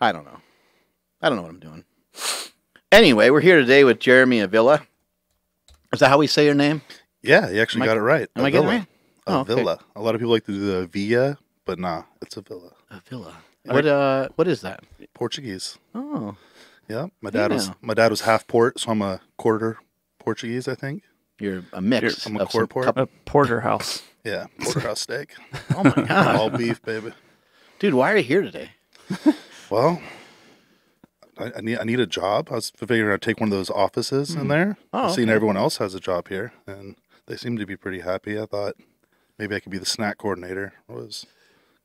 I don't know. I don't know what I'm doing. Anyway, we're here today with Jeremy Avilla. Is that how we say your name? Yeah, you actually got it right. Am I getting it right? Avilla. Okay. A lot of people like to do the Villa, but nah, it's Avilla. Avilla. What is that? Portuguese. Oh. Yeah. My dad was half Port, so I'm a quarter Portuguese, I think. You're a mix. I'm a quarter a porterhouse. Yeah, porterhouse steak. Oh my god. All beef, baby. Dude, why are you here today? Well, I need a job. I was figuring I'd take one of those offices in there. I've seen everyone else has a job here, and they seem to be pretty happy. I thought maybe I could be the snack coordinator. It was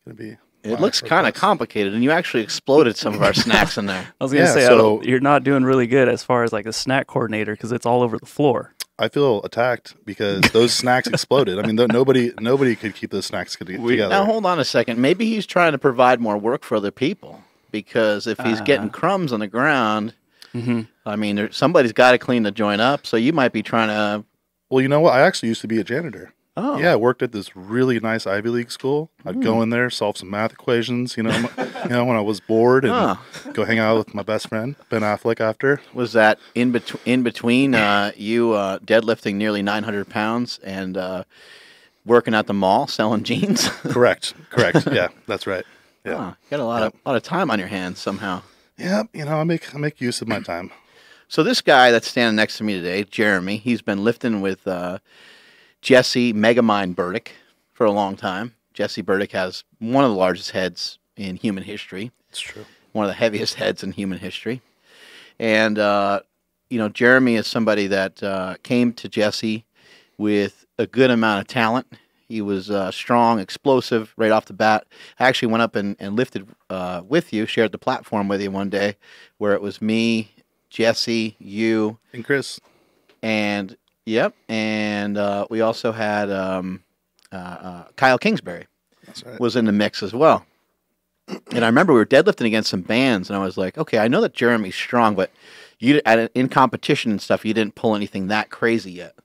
going to be. It looks kind of complicated, and you actually exploded some of our snacks in there. I was going to say, you're not doing really good as far as like a snack coordinator because it's all over the floor. I feel attacked because those snacks exploded. I mean, nobody could keep those snacks together. Now, hold on a second. Maybe he's trying to provide more work for other people because if he's getting crumbs on the ground, I mean, somebody's got to clean the joint up. So you might be trying to. Well, you know what? I actually used to be a janitor. Oh. Yeah, I worked at this really nice Ivy League school. I'd go in there, solve some math equations, when I was bored, and go hang out with my best friend, Ben Affleck, after. Was that in between you deadlifting nearly 900 pounds and working at the mall selling jeans? Correct. Yeah, that's right. Yeah. You got a lot of time on your hands somehow. Yeah, I make use of my time. So this guy that's standing next to me today, Jeremy, he's been lifting with Jesse Megamind Burdick for a long time. Jesse Burdick has one of the largest heads in human history. It's true. One of the heaviest heads in human history. And, Jeremy is somebody that came to Jesse with a good amount of talent. He was strong, explosive right off the bat. I actually went up and lifted with you, shared the platform with you one day where it was me, Jesse, you. And Chris. And... Yep, and we also had Kyle Kingsbury. That's right. Was in the mix as well. And I remember we were deadlifting against some bands, and I was like, okay, I know that Jeremy's strong, but in competition and stuff, you didn't pull anything that crazy yet.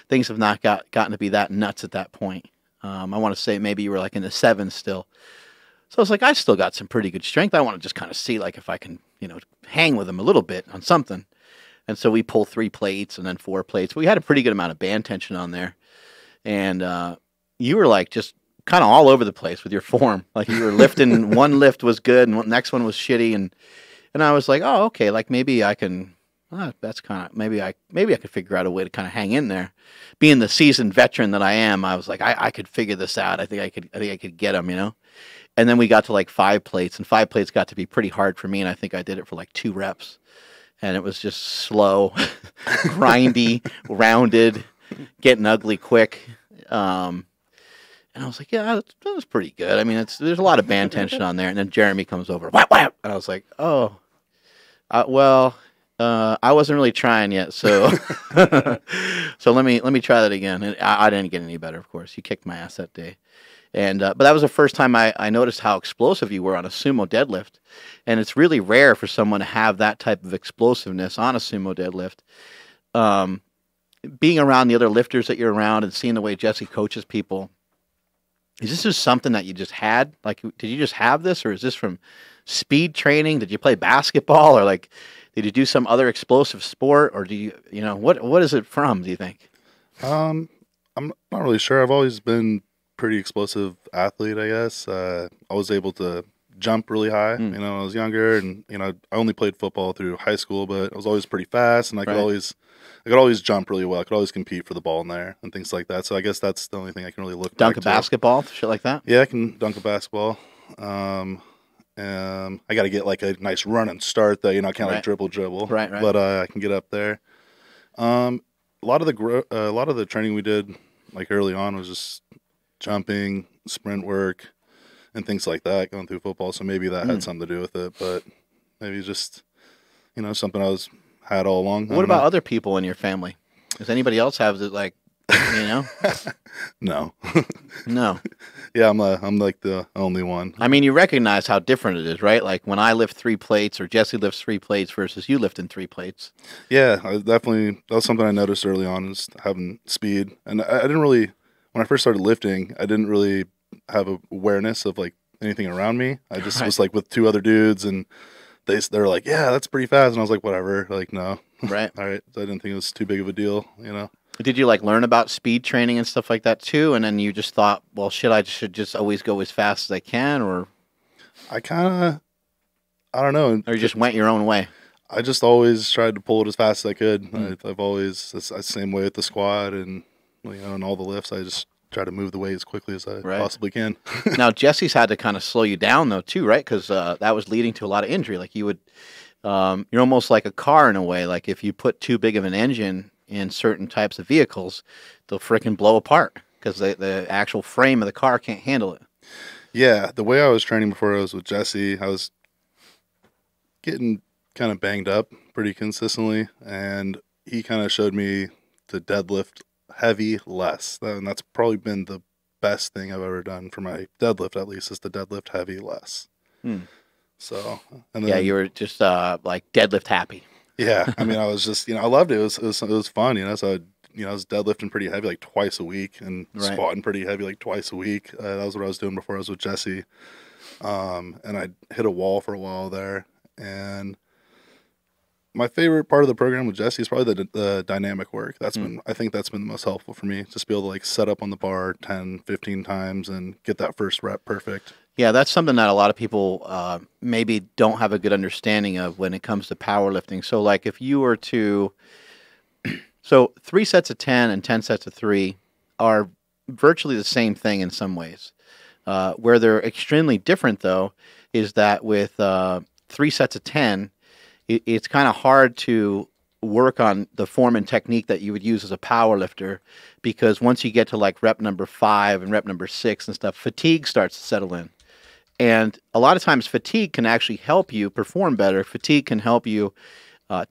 Things have not gotten to be that nuts at that point. I want to say maybe you were like in the 7s still. So I was like, I still got some pretty good strength. I want to just kind of see like if I can, hang with him a little bit on something. And so we pull 3 plates and then 4 plates. We had a pretty good amount of band tension on there. And you were like just kind of all over the place with your form. Like you were lifting, one lift was good and the next one was shitty. And I was like, oh, okay, like maybe I can, that's kind of, maybe I could figure out a way to kind of hang in there. Being the seasoned veteran that I am, I was like, I could figure this out. I think I could get them, And then we got to like 5 plates, and 5 plates got to be pretty hard for me. And I think I did it for like 2 reps. And it was just slow, grindy, rounded, getting ugly quick. And I was like, yeah, that was pretty good. I mean, there's a lot of band tension on there. And then Jeremy comes over, whap, whap. And I was like, oh, I wasn't really trying yet. So so let me try that again. And I didn't get any better, of course. You kicked my ass that day. And but that was the first time I noticed how explosive you were on a sumo deadlift. And it's really rare for someone to have that type of explosiveness on a sumo deadlift. Being around the other lifters that you're around and seeing the way Jesse coaches people, is this just something that you just had? Like, did you just have this, or is this from speed training? Did you play basketball, or like, did you do some other explosive sport, or do you, what is it from, do you think? I'm not really sure. I've always been pretty explosive athlete, I guess. I was able to jump really high, when I was younger, and I only played football through high school, but I was always pretty fast, and I could always jump really well. I could always compete for the ball in there and things like that. So I guess that's the only thing I can really look dunk back a basketball, shit like that. Yeah, I can dunk a basketball. I got to get like a nice run and start that, kind of like dribble. Right. But I can get up there. A lot of the training we did like early on was just jumping, sprint work, and things like that going through football. So maybe that had something to do with it, but maybe just, something I had all along. What about other people in your family? Does anybody else have it, like, No. No. Yeah, I'm like the only one. I mean, you recognize how different it is, right? Like when I lift 3 plates or Jesse lifts 3 plates versus you lifting 3 plates. Yeah, that was something I noticed early on, is having speed. And I didn't really, when I first started lifting, I didn't really have awareness of like anything around me. I just was like with 2 other dudes, and they're like, yeah, that's pretty fast, and I was like, whatever, like no, Right. all right. So I didn't think it was too big of a deal, you know. Did you like learn about speed training and stuff like that too? And then you just thought, well, shit, I should just always go as fast as I can, or I don't know. you just went your own way. I just always tried to pull it as fast as I could. Hmm. I've always it's the same way with the squat and and all the lifts. I just try to move the weight as quickly as I Right. possibly can. Now Jesse's had to kind of slow you down though too, right? Because that was leading to a lot of injury. Like you would, you're almost like a car in a way. Like if you put too big of an engine in certain types of vehicles, they'll frickin' blow apart because the actual frame of the car can't handle it. Yeah, the way I was training before I was with Jesse, I was getting kind of banged up pretty consistently, and he kind of showed me to deadlift heavy less. And that's probably been the best thing I've ever done for my deadlift, at least, is to deadlift heavy less. Hmm. So, and then, Yeah, you were just like deadlift happy. yeah, I mean, I was just, I loved it. It was fun, So I was deadlifting pretty heavy like twice a week and Right. squatting pretty heavy like twice a week. That was what I was doing before I was with Jesse. And I hit a wall for a while there. And my favorite part of the program with Jesse is probably the dynamic work. I think that's been the most helpful for me. Just be able to like set up on the bar 10, 15 times and get that first rep perfect. Yeah, that's something that a lot of people maybe don't have a good understanding of when it comes to powerlifting. So, like, if you were to, so 3 sets of 10 and 10 sets of 3 are virtually the same thing in some ways. Where they're extremely different, though, is that with 3 sets of 10, it's kind of hard to work on the form and technique that you would use as a power lifter, because once you get to like rep number 5 and rep number 6 and stuff, fatigue starts to settle in. And a lot of times fatigue can actually help you perform better. Fatigue can help you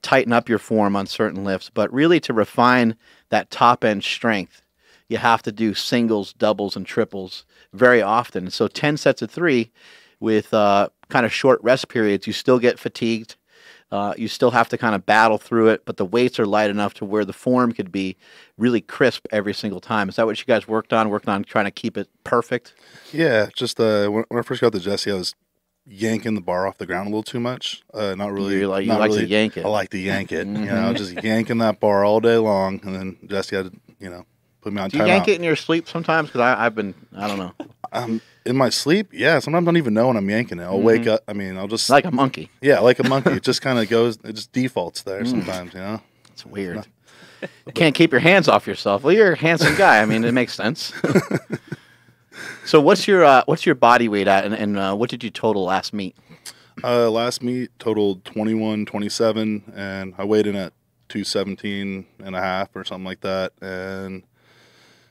tighten up your form on certain lifts, but really to refine that top end strength, you have to do singles, doubles, and triples very often. So 10 sets of 3 with kind of short rest periods, you still get fatigued. You still have to kind of battle through it, but the weights are light enough to where the form could be really crisp every single time. Is that what you guys worked on trying to keep it perfect? Yeah, just when I first got to Jesse, I was yanking the bar off the ground a little too much. Not really. You like really, to yank it. I like to yank it. Just yanking that bar all day long, and then Jesse had to, put me on timeout. Do you yank it in your sleep sometimes? Because I don't know. In my sleep, yeah. Sometimes I don't even know when I'm yanking it. I'll wake up. I mean, I'll just Like a monkey. Yeah, like a monkey. It just kind of goes. It just defaults there sometimes. It's weird. You can't keep your hands off yourself. Well, you're a handsome guy. I mean, it makes sense. So what's your body weight at, and what did you total last meet? Last meet totaled 21.27, and I weighed in at 217 and a half or something like that. And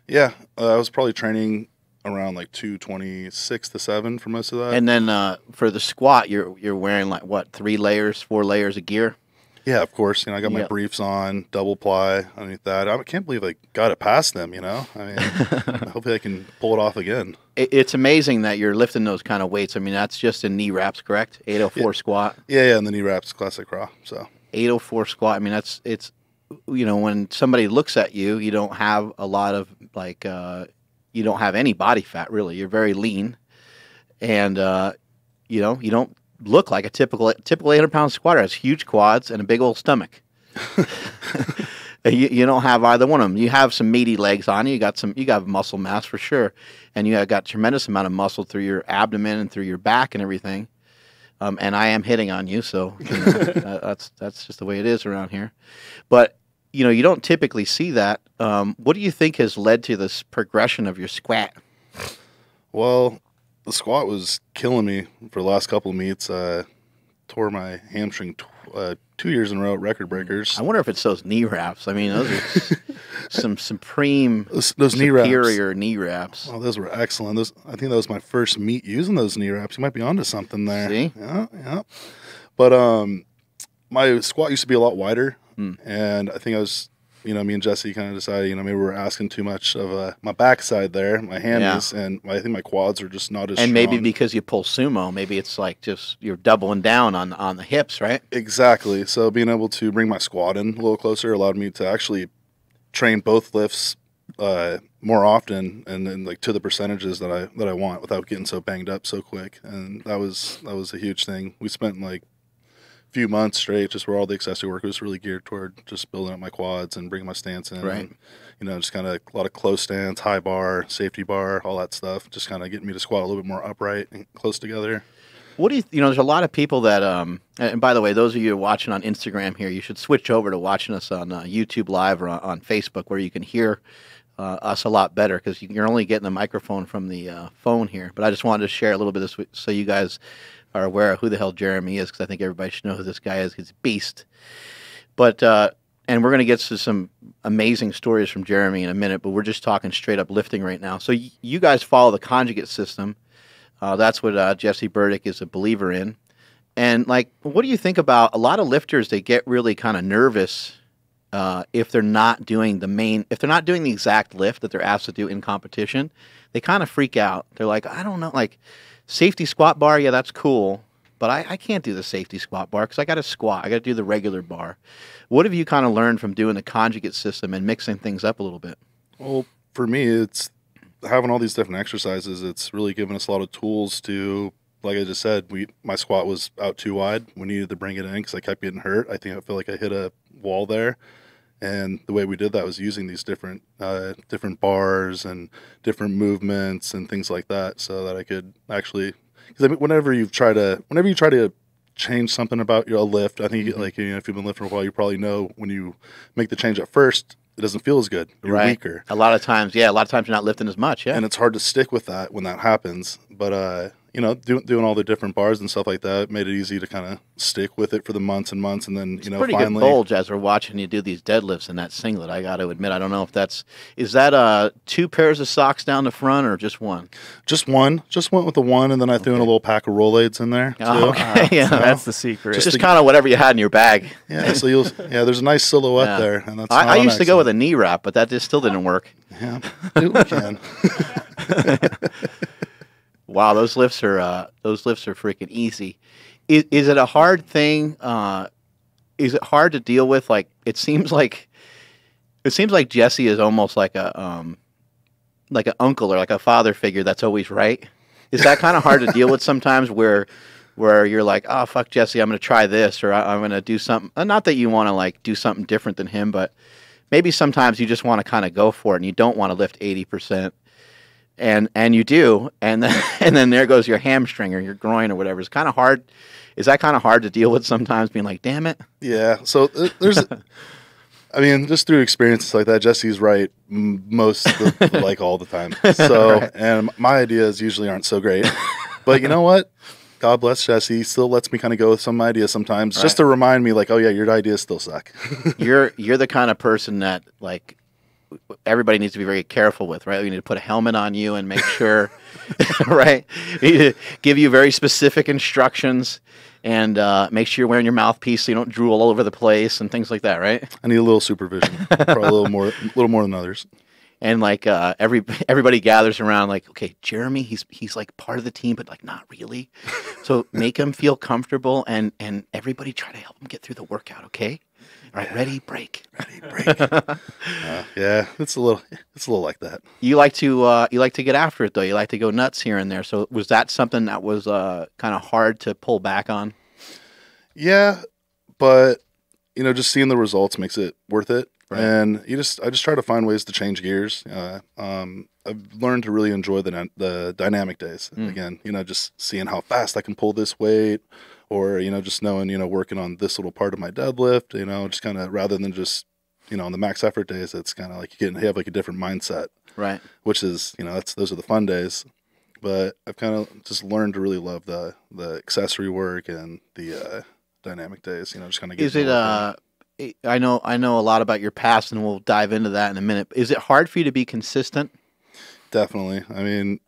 yeah, I was probably training around like 226 to 7 for most of that. And then for the squat, you're wearing like what, 4 layers of gear? Yeah, of course. I got my Yep. briefs on, double ply underneath that. I can't believe I got it past them. I mean, hopefully I can pull it off again. It's amazing that you're lifting those kind of weights. I mean, that's just in knee wraps, correct? 804 squat. Yeah, and the knee wraps, classic raw. So 804 squat. I mean, it's when somebody looks at you, you don't have a lot of like you don't have any body fat really. You're very lean, and you don't look like a typical 800-pound squatter. Has huge quads and a big old stomach. You don't have either one of them. You have some meaty legs on you. You got muscle mass for sure, and you got tremendous amount of muscle through your abdomen and through your back and everything. And I am hitting on you, so that's just the way it is around here. But you don't typically see that. What do you think has led to this progression of your squat? Well, the squat was killing me for the last couple of meets. Tore my hamstring 2 years in a row at record breakers. I wonder if it's those knee wraps. I mean, those are some supreme, those knee wraps. superior knee wraps. Oh, those were excellent. I think that was my first meet using those knee wraps. You might be onto something there. See? Yeah. But my squat used to be a lot wider, and I think I was, me and Jesse kind of decided, maybe we were asking too much of my backside there, my hammies, and I think my quads are just not as And strong. maybe because you pull sumo, maybe it's like just you're doubling down on the hips, right? Exactly. So being able to bring my squat in a little closer allowed me to actually train both lifts more often and then like to the percentages that I want without getting so banged up so quick. And that was a huge thing. We spent like few months straight, just where all the accessory work was really geared toward just building up my quads and bringing my stance in. Right. And, you know, just kind of a lot of close stance, high bar, safety bar, all that stuff. Just kind of getting me to squat a little bit more upright and close together. What do you know, there's a lot of people that, and by the way, those of you watching on Instagram here, you should switch over to watching us on YouTube Live or on Facebook where you can hear us a lot better because you're only getting the microphone from the phone here. But I just wanted to share a little bit of this so you guys are aware of who the hell Jeremy is because I think everybody should know who this guy is. He's a beast. But, and we're going to get to some amazing stories from Jeremy in a minute, but we're just talking straight up lifting right now. So you guys follow the conjugate system. That's what Jesse Burdick is a believer in. And, like, what do you think about a lot of lifters, they get really kind of nervous if they're not doing if they're not doing the exact lift that they're asked to do in competition, they kind of freak out. They're like, I don't know, like, safety squat bar, yeah, that's cool, but I can't do the safety squat bar because I got to squat. I got to do the regular bar. What have you kind of learned from doing the conjugate system and mixing things up a little bit? Well, for me, it's having all these different exercises. It's really given us a lot of tools to, like I just said, my squat was out too wide. We needed to bring it in because I kept getting hurt. I feel like I hit a wall there. And the way we did that was using these different bars and different movements and things like that, so that I could actually, because I mean, whenever you try to change something about your lift, I think like, you know, if you've been lifting for a while, you probably know when you make the change at first, it doesn't feel as good. You're weaker. A lot of times you're not lifting as much. Yeah, and it's hard to stick with that when that happens. But you know, doing all the different bars and stuff like that made it easy to kind of stick with it for the months and months, and then it's pretty good bulge as we're watching you do these deadlifts in that singlet. I got to admit, I don't know if is that 2 pairs of socks down the front or just one? Just one. Just went with the one, and then I threw in a little pack of Rolaids in there. Oh, okay, yeah, that's the secret. Just kind of whatever you had in your bag. Yeah, so there's a nice silhouette there, and that's. I used to go with a knee wrap, but that just still didn't work. Yeah, we can. Wow, those lifts are freaking easy. Is it a hard thing? Is it hard to deal with? Like it seems like Jesse is almost like an uncle or like a father figure that's always right. Is that kind of hard to deal with sometimes? Where you're like, oh fuck Jesse, I'm going to try this, or I'm going to do something. Not that you want to like do something different than him, but maybe sometimes you just want to kind of go for it and you don't want to lift 80%. And you do, and then there goes your hamstring or your groin or whatever. It's kind of hard. Is that kind of hard to deal with sometimes, being like, damn it? Yeah. So there's, I mean, just through experiences like that, Jesse's right like all the time. So, right. And my ideas usually aren't so great, but you know what? God bless Jesse. He still lets me kind of go with some ideas sometimes, right, just to remind me, like, oh yeah, your ideas still suck. You're the kind of person that like. Everybody needs to be very careful with, right? We need to put a helmet on you and make sure, right? We need to give you very specific instructions and make sure you're wearing your mouthpiece so you don't drool all over the place and things like that, right? I need a little supervision, probably a little more than others. And like everybody gathers around, like, okay, Jeremy, he's like part of the team, but like not really. So make him feel comfortable, and everybody try to help him get through the workout, okay? All right, ready, break. Yeah, it's a little like that. You like to get after it though. You like to go nuts here and there. So was that something that was kind of hard to pull back on? Yeah, but you know, just seeing the results makes it worth it. Right. And I just try to find ways to change gears. I've learned to really enjoy the dynamic days. Again, you know, just seeing how fast I can pull this weight. Or, you know, just knowing, you know, working on this little part of my deadlift, you know, just kind of rather than just, you know, on the max effort days, it's kind of like you have like a different mindset. Right. Which is, you know, those are the fun days. But I've kind of just learned to really love the accessory work and the dynamic days, you know, just kind of get. Is it, I know a lot about your past and we'll dive into that in a minute. Is it hard for you to be consistent? Definitely. I mean,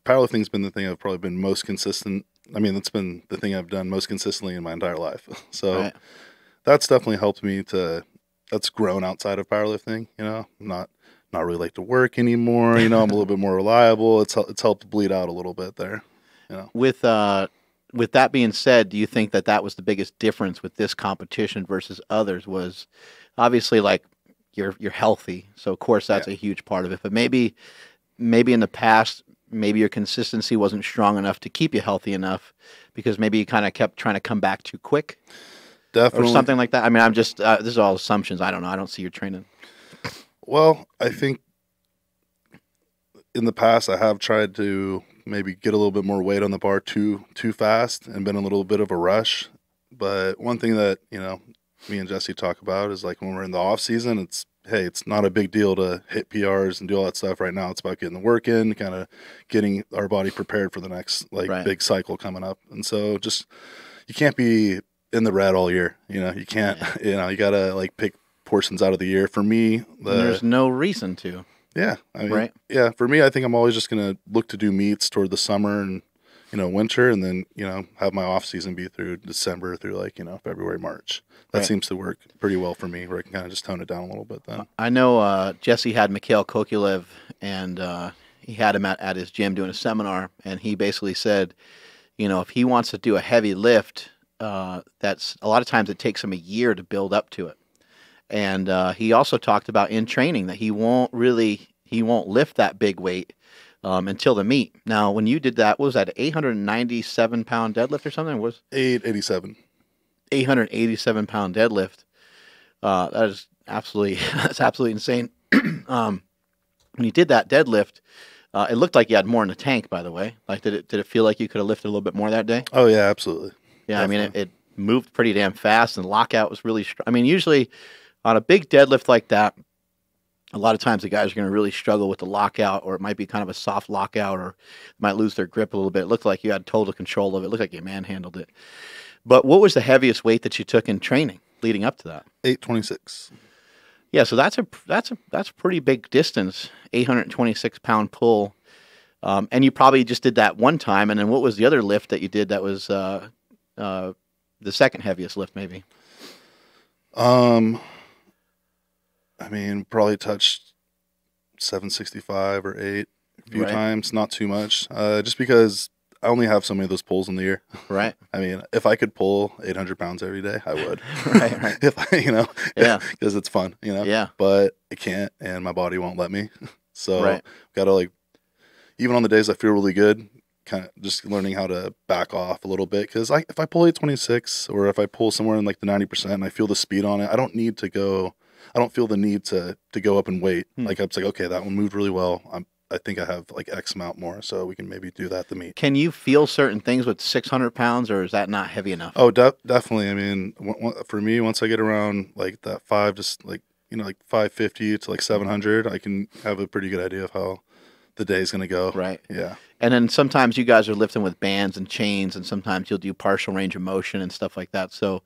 powerlifting's been the thing I've probably been most consistent. I mean, that's been the thing I've done most consistently in my entire life. So right. That's definitely helped me that's grown outside of powerlifting. You know, I'm not really late to work anymore. You know, I'm a little bit more reliable. It's helped bleed out a little bit there. You know, with that being said, do you think that was the biggest difference with this competition versus others? Was obviously like you're healthy, so of course that's a huge part of it. But maybe in the past, maybe your consistency wasn't strong enough to keep you healthy enough because maybe you kind of kept trying to come back too quick Definitely. or something like that? I mean, I'm just, this is all assumptions. I don't know. I don't see your training. Well, I think in the past I have tried to maybe get a little bit more weight on the bar too fast and been a little bit of a rush. But one thing that, me and Jesse talk about is like when we're in the off season, it's not a big deal to hit PRs and do all that stuff right now. It's about getting the work in, kind of getting our body prepared for the next big cycle coming up. And so just, you can't be in the red all year. You can't, you got to pick portions out of the year. For me, there's no reason to. Yeah. I mean, yeah, for me, I think I'm always just going to look to do meets toward the summer and, winter, and then, have my off season be through December through February, March. That seems to work pretty well for me, where I can kind of just tone it down a little bit then. I know Jesse had Mikhail Kokulev, and he had him at his gym doing a seminar, and he basically said, if he wants to do a heavy lift, that's a lot of times it takes him a year to build up to it. And he also talked about in training that he won't lift that big weight until the meet. Now, when you did that, what was that, 897-pound deadlift or something? 887. 887-pound deadlift. That is absolutely insane. When you did that deadlift, it looked like you had more in the tank. By the way, did it feel like you could have lifted a little bit more that day? Oh yeah, absolutely. Yeah, definitely. I mean it moved pretty damn fast, and the lockout was really strong. I mean, usually on a big deadlift like that, a lot of times the guys are going to really struggle with the lockout, or it might be kind of a soft lockout, or might lose their grip a little bit. It looked like you had total control of it. It looked like you manhandled it. But what was the heaviest weight that you took in training leading up to that? 826. Yeah, so that's a pretty big distance, 826-pound pull. And you probably just did that one time. And then what was the other lift that you did that was the second heaviest lift maybe? I mean, probably touched 765 or 8 a few times, not too much. Just because I only have so many of those pulls in the year. Right. I mean, if I could pull 800 pounds every day, I would. Right. If I, yeah, because it's fun, Yeah. But I can't, and my body won't let me. So gotta even on the days I feel really good, kind of just learning how to back off a little bit. Because if I pull 826 or if I pull somewhere in the 90% and I feel the speed on it, I don't feel the need to go up and wait. Like I'm like, okay, that one moved really well. I think I have X amount more, so we can maybe do that to meet. Can you feel certain things with 600 pounds, or is that not heavy enough? Oh, definitely. I mean, for me, once I get around that 550 to 700, I can have a pretty good idea of how the day's going to go. Right. Yeah. And then sometimes you guys are lifting with bands and chains, and sometimes you'll do partial range of motion and stuff like that. So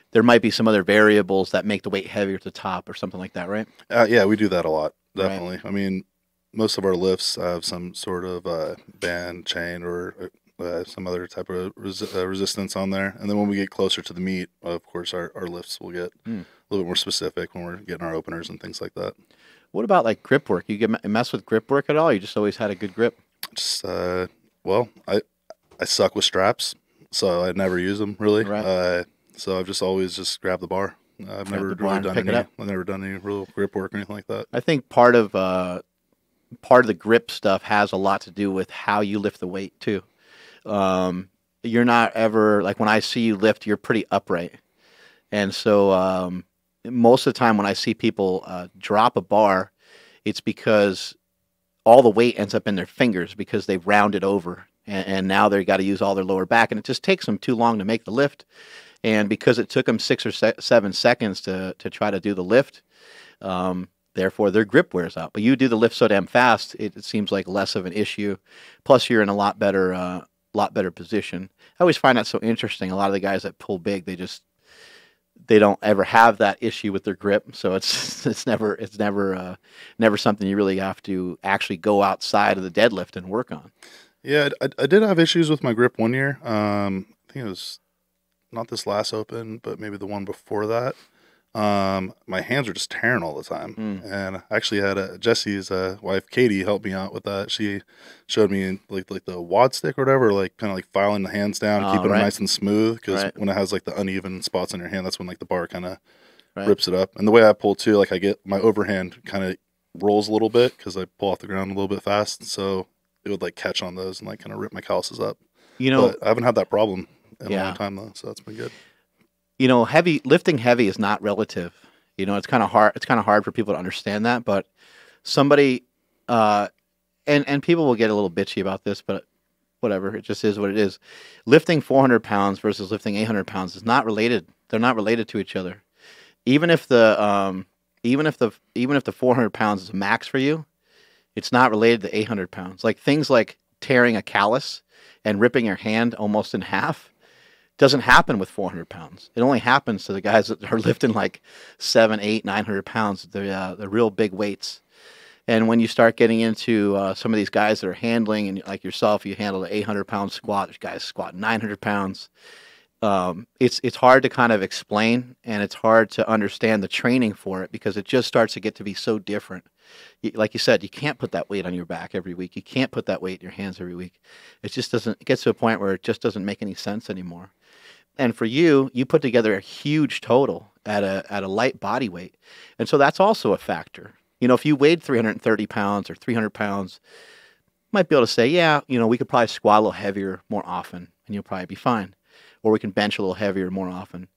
there might be some other variables that make the weight heavier at the top or something like that, right? Yeah, we do that a lot. Definitely. Right. I mean, most of our lifts have some sort of band, chain, or some other type of resistance on there. And then when we get closer to the meet, of course, our lifts will get a little bit more specific when we're getting our openers and things like that. What about grip work? You mess with grip work at all? You just always had a good grip? Just well, I suck with straps, so I never use them really. Right. So I've just always just grabbed the bar. I've never done any real grip work or anything like that. I think part of the grip stuff has a lot to do with how you lift the weight too. You're not ever when I see you lift, you're pretty upright, and so most of the time when I see people drop a bar, it's because all the weight ends up in their fingers because they've rounded over, and now they've got to use all their lower back, and it just takes them too long to make the lift. And because it took them 6 or 7 seconds to try to do the lift, therefore their grip wears out. But you do the lift so damn fast, it seems like less of an issue. Plus, you're in a lot better position. I always find that so interesting. A lot of the guys that pull big, they don't ever have that issue with their grip. So it's never something you really have to actually go outside of the deadlift and work on. Yeah, I did have issues with my grip one year. I think it was not this last open, but maybe the one before that. My hands were just tearing all the time. And I actually had Jesse's wife, Katie, help me out with that. She showed me like the wad stick or whatever, kind of filing the hands down, keeping them nice and smooth. Because when it has the uneven spots on your hand, that's when the bar kind of rips it up. And the way I pull too, I get my overhand kind of rolls a little bit because I pull off the ground a little bit fast. So it would like catch on those and like kind of rip my calluses up. You know, But I haven't had that problem in a Yeah. long time though, so that's been good. you know, lifting heavy is not relative. You know, it's kind of hard. It's kind of hard for people to understand that. But somebody, and people will get a little bitchy about this, but whatever. It just is what it is. Lifting 400 pounds versus lifting 800 pounds is not related. They're not related to each other. Even if the 400 pounds is max for you, it's not related to 800 pounds. Like things like tearing a callus and ripping your hand almost in half doesn't happen with 400 pounds. It only happens to the guys that are lifting like 700, 800, 900 pounds. The real big weights. And when you start getting into some of these guys that are handling, and like yourself, you handle an 800-pound squat. There's guys squatting 900 pounds. It's hard to kind of explain, and it's hard to understand the training for it because it just starts to get to be so different. Like you said, you can't put that weight on your back every week. You can't put that weight in your hands every week. It just doesn't. It gets to a point where it just doesn't make any sense anymore. And for you put together a huge total at a light body weight, and so that's also a factor. You know, if you weighed 330 pounds or 300 pounds, you might be able to say, yeah, you know, we could probably squat a little heavier more often, and you'll probably be fine. Or we can bench a little heavier more often.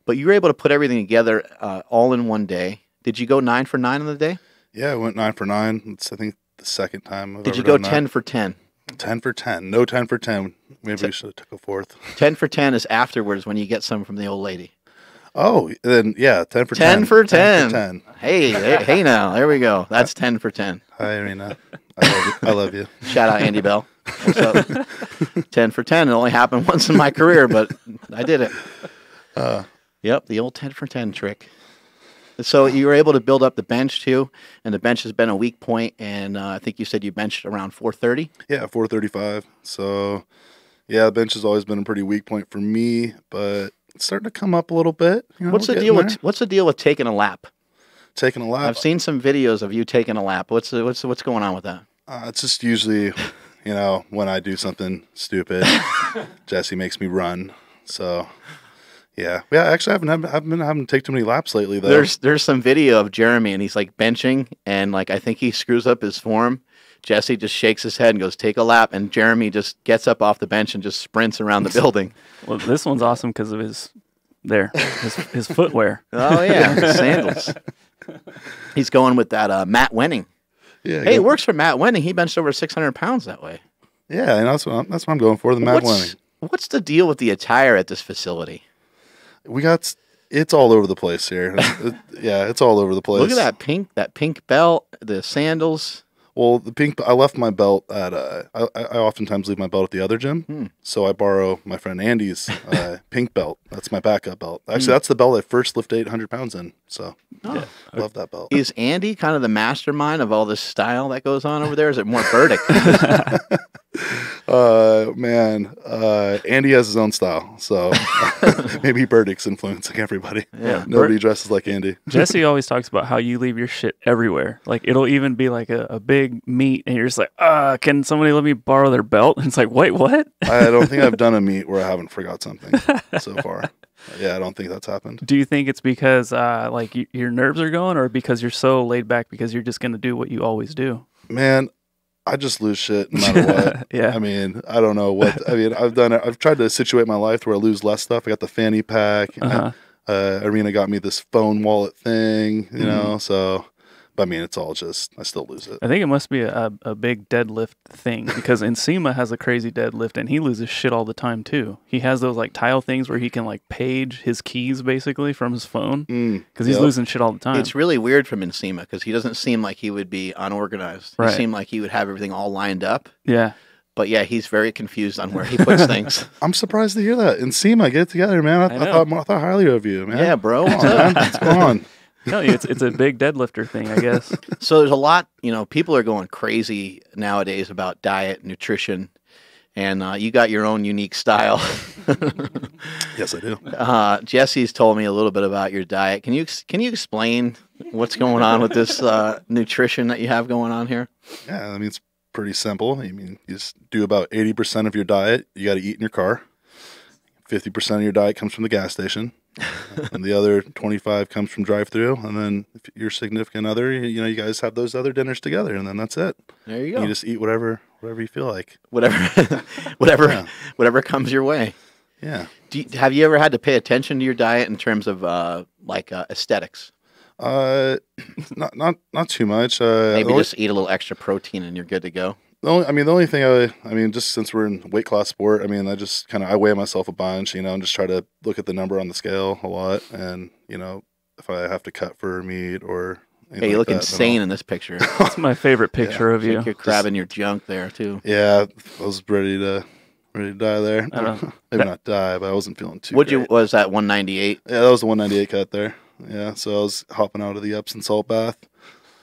But you were able to put everything together all in one day. Did you go 9 for 9 on the day? Yeah, I went 9 for 9. It's I think the second time I've Did ever you go done 10 that. for 10? 10 for 10. No 10 for 10. Maybe we should have took a fourth. 10 for 10 is afterwards when you get some from the old lady. Oh, then yeah, 10 for 10. 10 for 10. 10 for 10. Hey now, there we go. That's 10 for 10. Hi, Irina. I love you. Shout out Andy Bell. What's up? 10 for 10. It only happened once in my career, but I did it. Yep, the old 10 for 10 trick. So you were able to build up the bench too, and the bench has been a weak point, and I think you said you benched around 430. Yeah, 435. So, yeah, the bench has always been a pretty weak point for me, but it's starting to come up a little bit. You know, What's the deal with taking a lap? Taking a lap? I've seen some videos of you taking a lap. What's going on with that? It's just usually, you know, when I do something stupid, Jesse makes me run. So, yeah. Actually, I haven't been having to take too many laps lately, though. There's some video of Jeremy, and he's like benching, and like I think he screws up his form. Jesse just shakes his head and goes, "Take a lap," and Jeremy just gets up off the bench and just sprints around the building. Well, this one's awesome because of his footwear. Oh yeah, his sandals. He's going with that Matt Wenning. Yeah. Hey, it works for Matt Wenning. He benched over 600 pounds that way. Yeah, and that's what I'm going for. The Matt Wenning. What's the deal with the attire at this facility? It's all over the place here. Yeah, it's all over the place. Look at that pink belt, the sandals. Well, I left my belt at I oftentimes leave my belt at the other gym, so I borrow my friend Andy's pink belt. That's my backup belt. Actually, that's the belt I first lifted 800 pounds in. So, love that belt. Is Andy kind of the mastermind of all this style that goes on over there? Or is it more Burdick? Man, Andy has his own style, so maybe Burdick's influencing everybody. Yeah, Nobody dresses like Andy. Jesse always talks about how you leave your shit everywhere. Like it'll even be like a big meet, and you're just like, can somebody let me borrow their belt? And it's like, wait, what? I don't think I've done a meet where I haven't forgot something so far. Yeah, I don't think that's happened. Do you think it's because like your nerves are going, or because you're so laid back because you're just going to do what you always do? Man, I just lose shit no matter what. Yeah. I mean, I don't know what. I mean, I've done it. I've tried to situate my life where I lose less stuff. I got the fanny pack. Irina got me this phone wallet thing, you know, so. But I mean, it's all just, I still lose it. I think it must be a big deadlift thing because Nsima has a crazy deadlift and he loses shit all the time too. He has those like tile things where he can like page his keys basically from his phone because he's losing shit all the time. It's really weird from Nsima because he doesn't seem like he would be unorganized. He seemed like he would have everything all lined up. Yeah. But yeah, he's very confused on where he puts things. I'm surprised to hear that. Nsima, get it together, man. I thought highly of you, man. Yeah, bro. Come on, man. What's going on? No, it's a big deadlifter thing, I guess. So there's a lot, you know, people are going crazy nowadays about diet, nutrition, and you got your own unique style. Yes, I do. Jesse's told me a little bit about your diet. Can you explain what's going on with this nutrition that you have going on here? Yeah, I mean, it's pretty simple. I mean, you just do about 80% of your diet. You got to eat in your car. 50% of your diet comes from the gas station. And the other 25 comes from drive-through, and then if your significant other, you know, you guys have those other dinners together, and then that's it. There you go. You just eat whatever whatever you feel like. Whatever, Yeah. whatever comes your way. Yeah. Have you ever had to pay attention to your diet in terms of aesthetics? Not too much. Maybe just eat a little extra protein and you're good to go. The only thing just since we're in weight class sport, I just I weigh myself a bunch, and just try to look at the number on the scale a lot, and if I have to cut for meat or Hey, you look insane in this picture. That's my favorite picture of you. Like you're grabbing your junk there too. Yeah, I was ready to die there. Maybe not die, but I wasn't feeling too. Was that 198? Yeah, that was the 198 cut there. Yeah, so I was hopping out of the Epsom salt bath.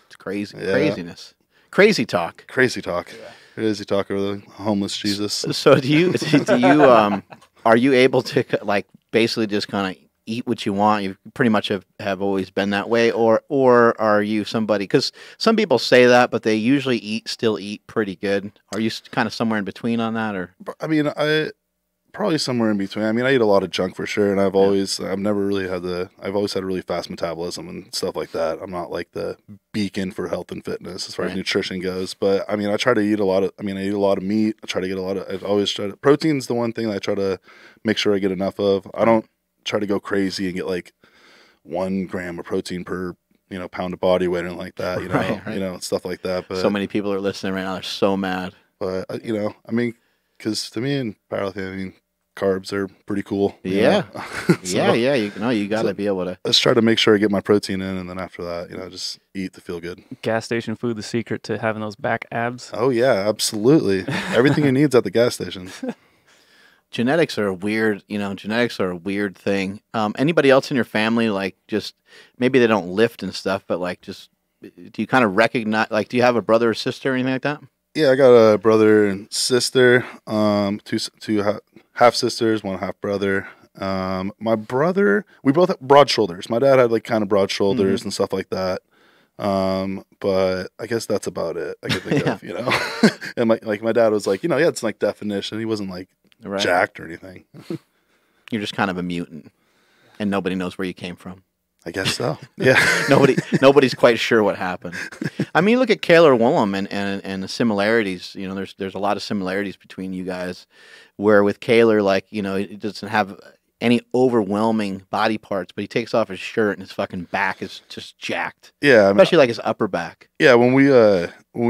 It's crazy, craziness, crazy talk. Crazy talk over the homeless Jesus. So do you are you able to basically just kind of eat what you want? You pretty much have always been that way, or are you somebody? Because some people say that, but they usually still eat pretty good. Are you kind of somewhere in between on that, or? I probably somewhere in between. I eat a lot of junk for sure, and I've always had a really fast metabolism and stuff like that. I'm not like the beacon for health and fitness as far as nutrition goes, but I try to eat a lot of. I eat a lot of meat. I try to get a lot of. I've always tried to. Protein's the one thing that I try to make sure I get enough of. I don't try to go crazy and get like 1 gram of protein per pound of body weight and like that. Stuff like that. But so many people are listening right now. They're so mad. But because to me in powerlifting, carbs are pretty cool. Yeah. Yeah. You got to be able to. Let's try to make sure I get my protein in, and then after that, just eat to feel good. Gas station food, the secret to having those back abs. Oh yeah, absolutely. Everything you need's at the gas station. Genetics are a weird thing. Anybody else in your family, just maybe they don't lift and stuff, but just do you kind of recognize? Do you have a brother or sister or anything like that? Yeah, I got a brother and sister. Two half sisters, 1 half brother. My brother, we both have broad shoulders. My dad had kind of broad shoulders and stuff like that. But I guess that's about it. I could think of, and my dad was he had some definition. He wasn't jacked or anything. You're just kind of a mutant, and nobody knows where you came from. I guess so. Yeah. Nobody's quite sure what happened. Look at Kaylor Willem and the similarities. There's a lot of similarities between you guys. Where with Kaylor, he doesn't have any overwhelming body parts, but he takes off his shirt and his fucking back is just jacked. Yeah, especially his upper back. Yeah, when we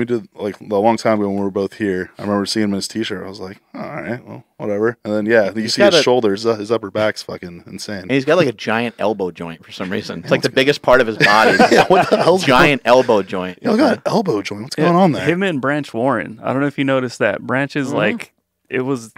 did a long time ago when we were both here, I remember seeing him in his t-shirt. I was like, all right, well, whatever. And then you see his shoulders, his upper back's fucking insane. And he's got a giant elbow joint for some reason. It's the biggest part of his body. What the hell's giant elbow joint? You got an elbow joint. What's going on there? Him and Branch Warren. I don't know if you noticed that. Branch is it was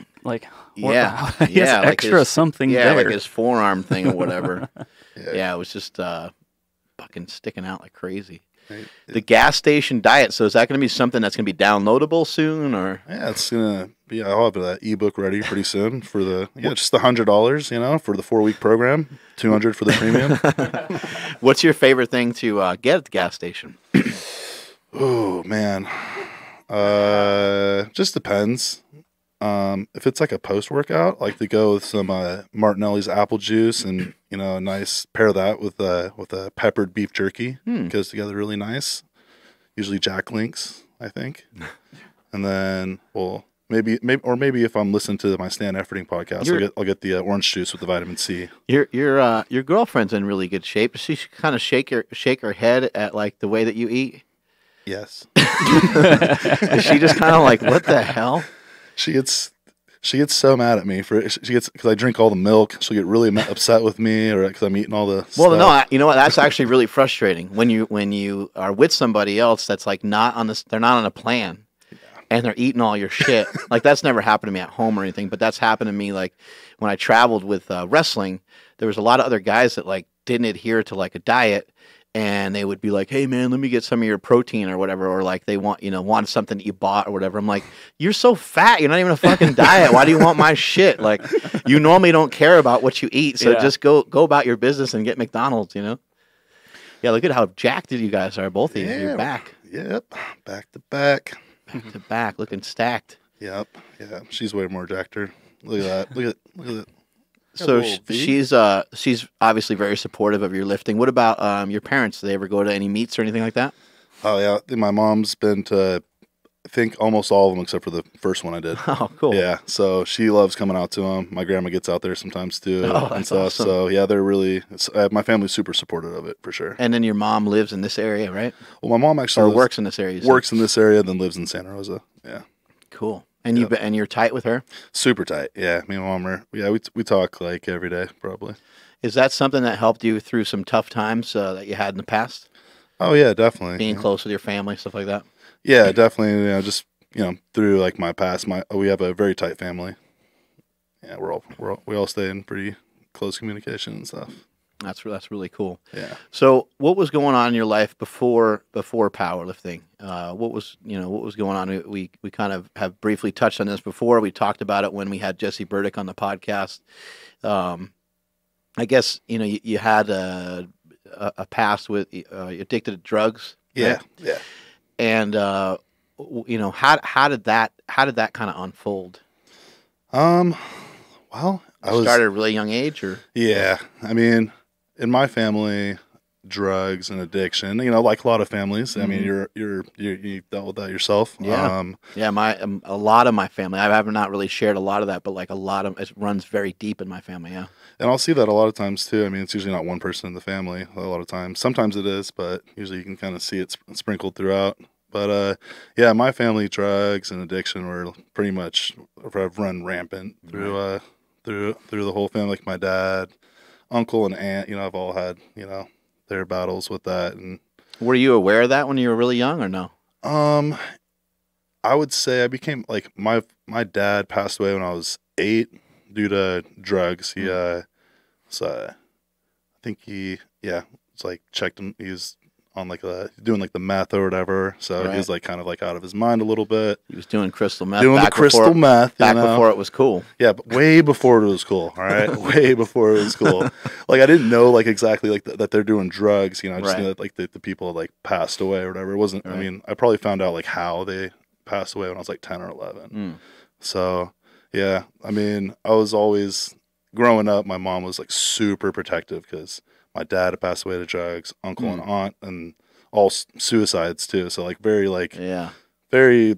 he has extra something there. His forearm thing or whatever. It was just fucking sticking out like crazy. Right. The gas station diet. So is that going to be something that's going to be downloadable soon, or? Yeah, it's gonna be. I'll have that ebook ready pretty soon for just the $100, for the 4-week program. $200 for the premium. What's your favorite thing to get at the gas station? Oh man, just depends. If it's a post-workout, I like to go with some Martinelli's apple juice and a nice pair that with a peppered beef jerky. Goes together really nice. Usually Jack Links, I think. And then maybe if I'm listening to my Stand Efforting podcast, I'll get the orange juice with the vitamin C. Your girlfriend's in really good shape. Does she kind of shake her head at the way that you eat? Yes. Is she just kind of what the hell? She gets so mad at me because I drink all the milk. She'll get really upset with me, or because I'm eating all the stuff. No, you know what? That's actually really frustrating when you are with somebody else that's not on this. They're not on a plan, and they're eating all your shit. That's never happened to me at home or anything, but that's happened to me when I traveled with wrestling. There was a lot of other guys that didn't adhere to a diet. And they would be like, "Hey man, let me get some of your protein or whatever," or they want something that you bought or whatever. I'm like, "You're so fat, you're not even a fucking diet. Why do you want my shit? You normally don't care about what you eat, so just go about your business and get McDonald's, Yeah, look at how jacked you guys are, both of you. You're back. Yep, back to back, looking stacked. Yep, yeah. She's way more jacked. Look at that. Look at that. So she's obviously very supportive of your lifting. What about your parents? Do they ever go to any meets or anything like that? Oh yeah, my mom's been to think almost all of them except for the first one I did. Oh, cool. Yeah, so she loves coming out to them. My grandma gets out there sometimes too, Oh, and that's stuff. awesome. So yeah, they're really. My family's super supportive of it for sure. And then your mom lives in this area, right? Well, my mom actually Or works in this area. You said? works in this area, then lives in Santa Rosa. Yeah, Cool. And you're tight with her? super tight. Yeah, me and my mom are. Yeah, we talk like every day probably. Is that something that helped you through some tough times that you had in the past? Oh yeah, definitely. Being close with your family, stuff like that? Yeah, definitely. Just through like my past, we have a very tight family. Yeah, we all stay in pretty close communication and stuff. That's really cool. Yeah. So, what was going on in your life before powerlifting? What was going on? We kind of have briefly touched on this before. We talked about it when we had Jesse Burdick on the podcast. I guess you had a past with addicted to drugs. Yeah. Right? Yeah. And how did that kind of unfold? Well, I started at a really young age, or yeah. I mean, in my family, drugs and addiction. Like a lot of families. I mean, you dealt with that yourself. Yeah. A lot of my family. I have not really shared a lot of that, but like a lot of it runs very deep in my family. Yeah. And I'll see that a lot of times too. I mean, it's usually not one person in the family. A lot of times, sometimes it is, but usually you can kind of see it sprinkled throughout. But yeah, my family, drugs and addiction were pretty much have run rampant through through the whole family. Like my dad, uncle, and aunt. I've all had their battles with that. And were you aware of that when you were really young, or no? I would say I became like my dad passed away when I was 8 due to drugs. He I think it's like checked him. He was on like doing like the meth or whatever. So Right. he was like kind of like out of his mind a little bit. He was doing crystal meth. Doing the crystal meth. Before it was cool. Yeah, but way before it was cool. All right, way before it was cool. Like I didn't know like exactly like that they're doing drugs. I just Right. knew that like the people like passed away or whatever. It wasn't. Right. I mean, I probably found out like how they passed away when I was like 10 or 11. So yeah, I mean, I was always growing up. My mom was like super protective because my dad had passed away to drugs, uncle and aunt, and all suicides too. So like very very,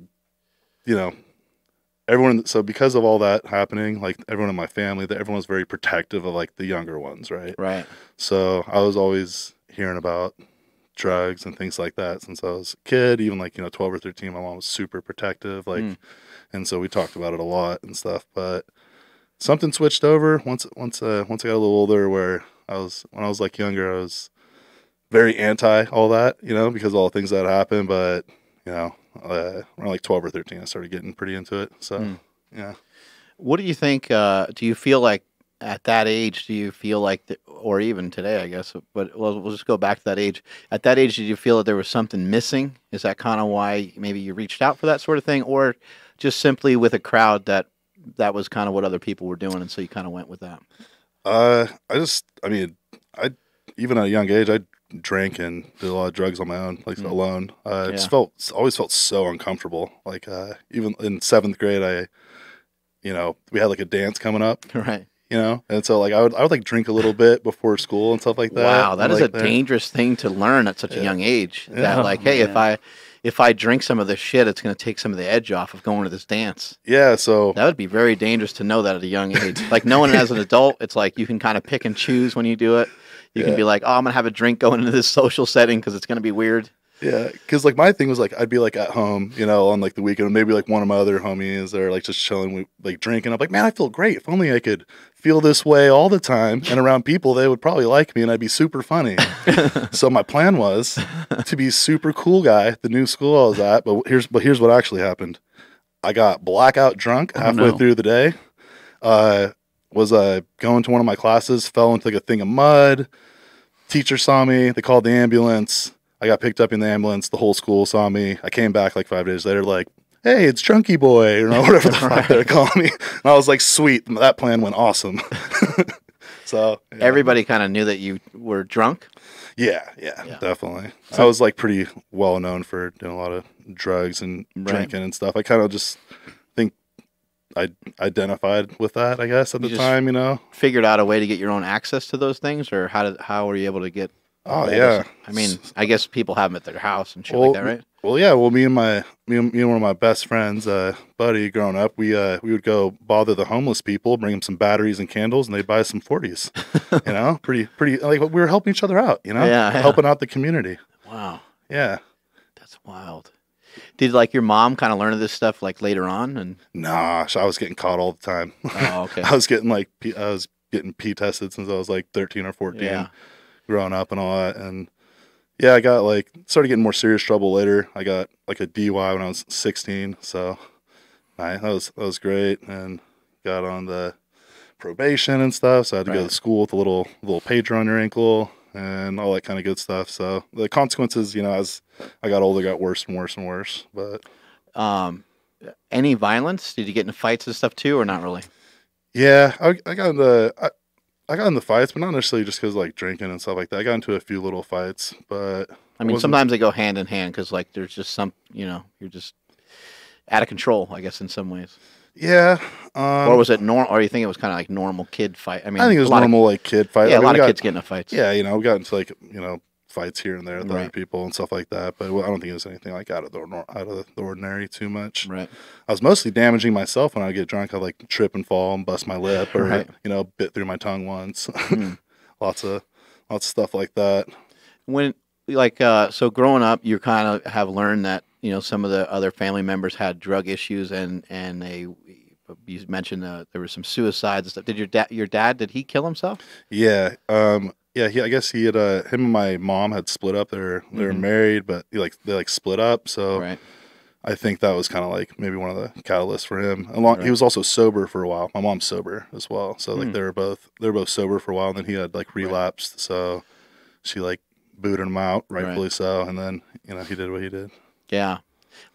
everyone. So because of all that happening, like everyone in my family, that everyone was very protective of like the younger ones, right? Right. So I was always hearing about drugs and things like that since I was a kid. Even like 12 or 13, my mom was super protective, like, and so we talked about it a lot and stuff. But something switched over once I got a little older, where when I was like younger, I was very anti all that, because of all the things that happened. But around like 12 or 13, I started getting pretty into it. So yeah. What do you think? Do you feel like at that age? Do you feel like, or even today, I guess? But we'll just go back to that age. At that age, did you feel that there was something missing? Is that kind of why maybe you reached out for that sort of thing, or just simply with a crowd that was kind of what other people were doing, and so you kind of went with that? I even at a young age, I drank and did a lot of drugs on my own, like alone. Just always felt so uncomfortable. Like even in 7th grade, we had like a dance coming up, Right. And so like I would like drink a little bit before school and stuff like that. Wow, that is like, a dangerous thing to learn at such a young age. Yeah. That like, hey, if I drink some of this shit, it's going to take some of the edge off of going to this dance. Yeah, so That would be very dangerous to know that at a young age. Like knowing it as an adult, it's like you can kind of pick and choose when you do it. You can be like, oh, I'm going to have a drink going into this social setting because it's going to be weird. yeah, because like my thing was like I'd be like at home, on like the weekend, maybe like one of my other homies or like just chilling, like drinking. I'm like, man, I feel great. If only I could feel this way all the time and around people, they would probably like me and I'd be super funny. So my plan was to be super cool guy at the new school I was at. But here's what actually happened. I got blackout drunk halfway through the day. Was going to one of my classes, fell into like a thing of mud. Teacher saw me. They called the ambulance. I got picked up in the ambulance. The whole school saw me. I came back like 5 days later, like, hey, it's Chunky Boy, or whatever the fuck they're calling me. And I was like, sweet. That plan went awesome. So yeah. Everybody kind of knew that you were drunk. Yeah, definitely. I was like pretty well known for doing a lot of drugs and drinking and stuff. I kind of just think I identified with that, I guess, at the time, Figured out a way to get your own access to those things, or how were you able to get? Oh yeah. I mean, I guess people have them at their house and shit like that, right? Well, yeah. Well, me and one of my best friends, buddy, growing up, we would go bother the homeless people, bring them some batteries and candles, and they'd buy us some 40s. You know, pretty like we were helping each other out. You know, Yeah, yeah. helping out the community. Wow, Yeah. that's wild. Did like your mom kind of learn this stuff like later on? And Nah, I was getting caught all the time. oh, okay, I was getting P tested since I was like 13 or 14, yeah, growing up and all that. And yeah, I got started getting more serious trouble later. I got like a DUI when I was 16, so that was great, and got on the probation and stuff. So I had to go Right. to school with a little pager on your ankle and all that kind of good stuff. So the consequences, as I got older, got worse and worse and worse. But um, any violence? Did you get into fights and stuff too, or not really? yeah, I got into I got into fights, but not necessarily just because like drinking and stuff like that. I got into a few little fights, but I mean, wasn't- sometimes they go hand in hand because like there's just some, you're just out of control, I guess, in some ways. yeah. Or was it normal? Or you think it was kind of like normal kid fight? I mean, I think it was a lot normal like kid fight. yeah, I mean, a lot we of got- kids get into fights. Yeah, we got into like fights here and there with other Right. people and stuff like that. But I don't think it was anything like out of the ordinary too much. Right. I was mostly damaging myself when I would get drunk. I'd like trip and fall and bust my lip, or Right. bit through my tongue once. Hmm. lots of stuff like that. When like so growing up, you kind of have learned that some of the other family members had drug issues, and you mentioned there were some suicides and stuff. Did your dad did he kill himself? Yeah. Yeah, I guess he had him and my mom had split up. They were Mhm. married, but they split up. So Right. I think that was kind of like maybe one of the catalysts for him. Right. He was also sober for a while. My mom's sober as well. So like Hmm. they were both sober for a while, and then he had like relapsed. So she like booted him out, rightfully so, and then he did what he did. Yeah.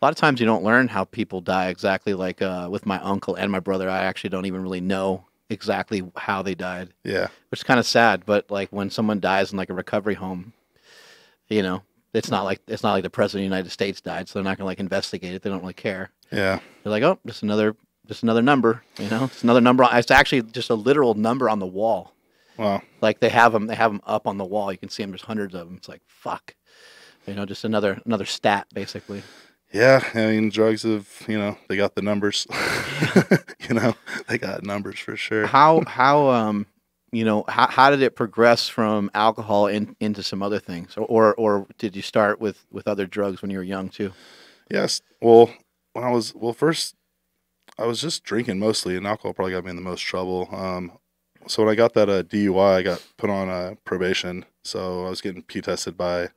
A lot of times you don't learn how people die exactly. Like with my uncle and my brother, I actually don't even really know exactly how they died, Yeah. which is kind of sad. But like when someone dies in like a recovery home, it's not like the president of the United States died, so they're not gonna like investigate it. They don't really care. Yeah. They're like, oh, just another number. It's another number. It's actually just a literal number on the wall. Wow. Like they have them up on the wall. You can see them. There's hundreds of them. It's like fuck. Just another stat basically. Yeah, I mean, drugs have, they got the numbers. They got numbers for sure. How did it progress from alcohol into some other things, or did you start with other drugs when you were young too? Yes. Well, first I was just drinking mostly, and alcohol probably got me in the most trouble. So when I got that DUI, I got put on probation. So I was getting P tested by,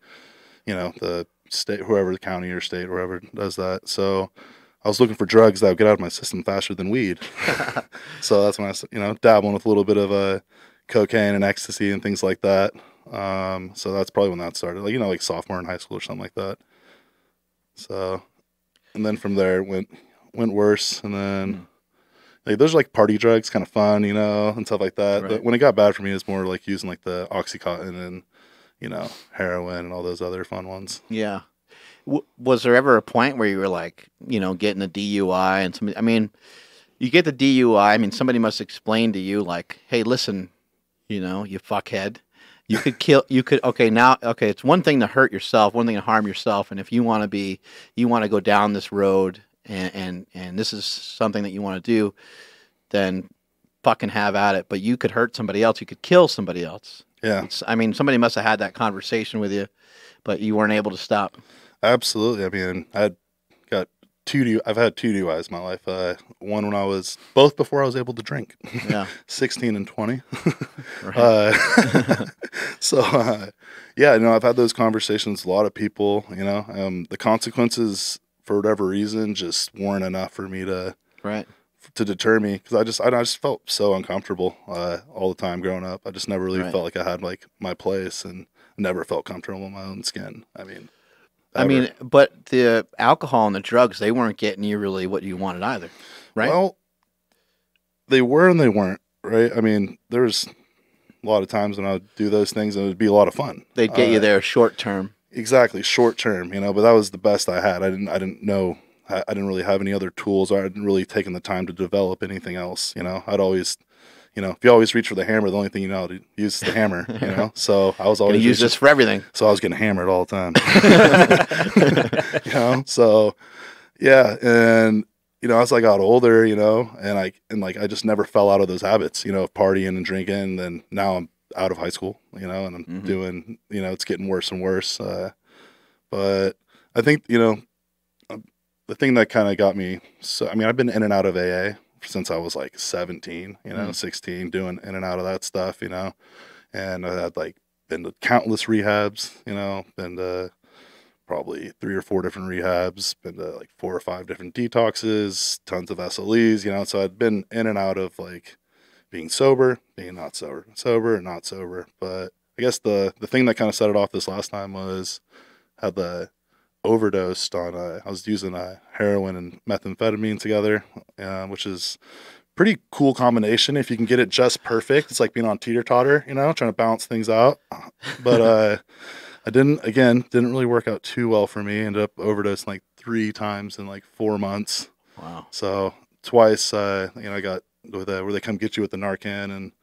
the state, whoever, the county or state, whoever does that. So I was looking for drugs that would get out of my system faster than weed. So that's when I, dabbling with a little bit of cocaine and ecstasy and things like that. So that's probably when that started, like sophomore in high school or something like that. So, and then from there it went worse, and then those are like party drugs, kind of fun, and stuff like that. Right. But when it got bad for me, it's more like using like the OxyContin and heroin and all those other fun ones. Yeah. Was there ever a point where you were like, getting a DUI and somebody? I mean, you get the DUI. I mean, somebody must explain to you like, hey, listen, you fuckhead. You could kill. You could. Okay, now. Okay, it's one thing to hurt yourself, one thing to harm yourself, and if you want to go down this road, and this is something that you want to do, then fucking have at it. But you could hurt somebody else. You could kill somebody else. Yeah. I mean, somebody must have had that conversation with you, but you weren't able to stop. Absolutely. I mean, I've had 2 DUIs in my life. One when I was both before I was able to drink. Yeah. 16 and 20. Right. So, yeah, I've had those conversations with a lot of people, the consequences for whatever reason just weren't enough for me to deter me, because I just felt so uncomfortable all the time growing up. I just never really felt like I had like my place, and never felt comfortable in my own skin. I mean, but the alcohol and the drugs, they weren't getting you really what you wanted either, right? Well, they were and they weren't, right? I mean, there was a lot of times when I would do those things and it would be a lot of fun. They'd get you there short term. Exactly, short term, but that was the best I had. I didn't know. I didn't really have any other tools, or I hadn't really taken the time to develop anything else. I'd always, you know, if you always reach for the hammer, the only thing you know how to use is the hammer, you know? So I was always use this for everything. So I was getting hammered all the time. You know? So yeah, and you know, as I got older, you know, and I just never fell out of those habits, you know, of partying and drinking. And then now I'm out of high school, you know, and I'm doing, you know, it's getting worse and worse. But I think, you know, the thing that kind of got me, so I mean, I've been in and out of AA since I was like 17, you know, 16, doing in and out of that stuff, you know, and I had like been to countless rehabs, you know, been to probably 3 or 4 different rehabs, been to like 4 or 5 different detoxes, tons of SLEs, you know, so I'd been in and out of like being sober, being not sober, sober, not sober. But I guess the thing that kind of set it off this last time was had the overdosed on I was using heroin and methamphetamine together, which is pretty cool combination if you can get it just perfect. It's like being on teeter-totter, you know, trying to balance things out. But I didn't really work out too well for me. Ended up overdosing like 3 times in like 4 months. Wow. So twice, you know, I got with where they come get you with the Narcan and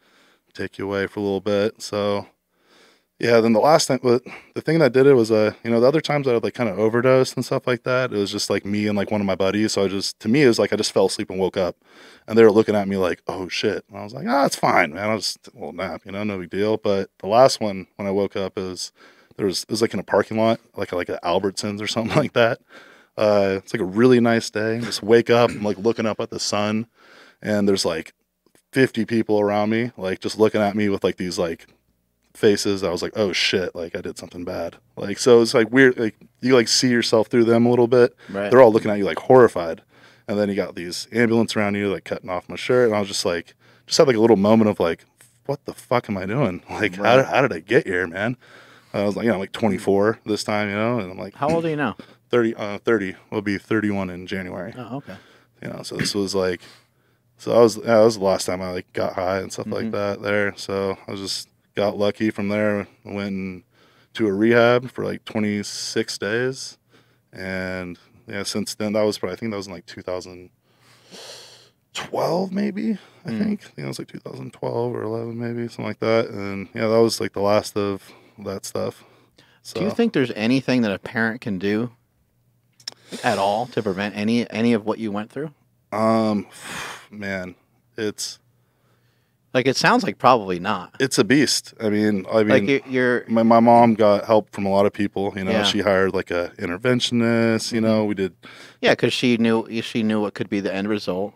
take you away for a little bit. So yeah, then the last time, the thing that did it was, you know, the other times I would like kind of overdose and stuff like that. It was just like me and like one of my buddies. So to me, it was like I just fell asleep and woke up, and they were looking at me like, "Oh shit!" And I was like, "Ah, it's fine, man. I'll just a little nap, you know, no big deal." But the last one, when I woke up, it was like in a parking lot, like an Albertsons or something like that. It's like a really nice day. Just wake up, I'm like looking up at the sun, and there's like 50 people around me, like just looking at me with like these like faces. I was like, oh shit, like I did something bad. Like, so it's like weird, like you like see yourself through them a little bit. Right. They're all looking at you like horrified. And then you got these ambulance around you like cutting off my shirt, and I was just like, just had like a little moment of like, what the fuck am I doing? Like, Right. how did I get here, man? I was like, you know, like 24 this time, you know, and I'm like, How old are you now? 30 will be 31 in January. Oh, okay. You know, so this was like, that was the last time I like got high and stuff like that there. So I just got lucky from there. I went to a rehab for like 26 days. And yeah, since then, I think that was in like 2012 maybe, I think. I think it was like 2012 or 11 maybe, something like that. And yeah, that was like the last of that stuff. So, Do you think there's anything that a parent can do at all to prevent any of what you went through? Man, it's Like, it sounds like probably not. a beast. I mean, Like, you're my mom got help from a lot of people. You know, Yeah. she hired like a interventionist. You know, we did. yeah, because she knew what could be the end result.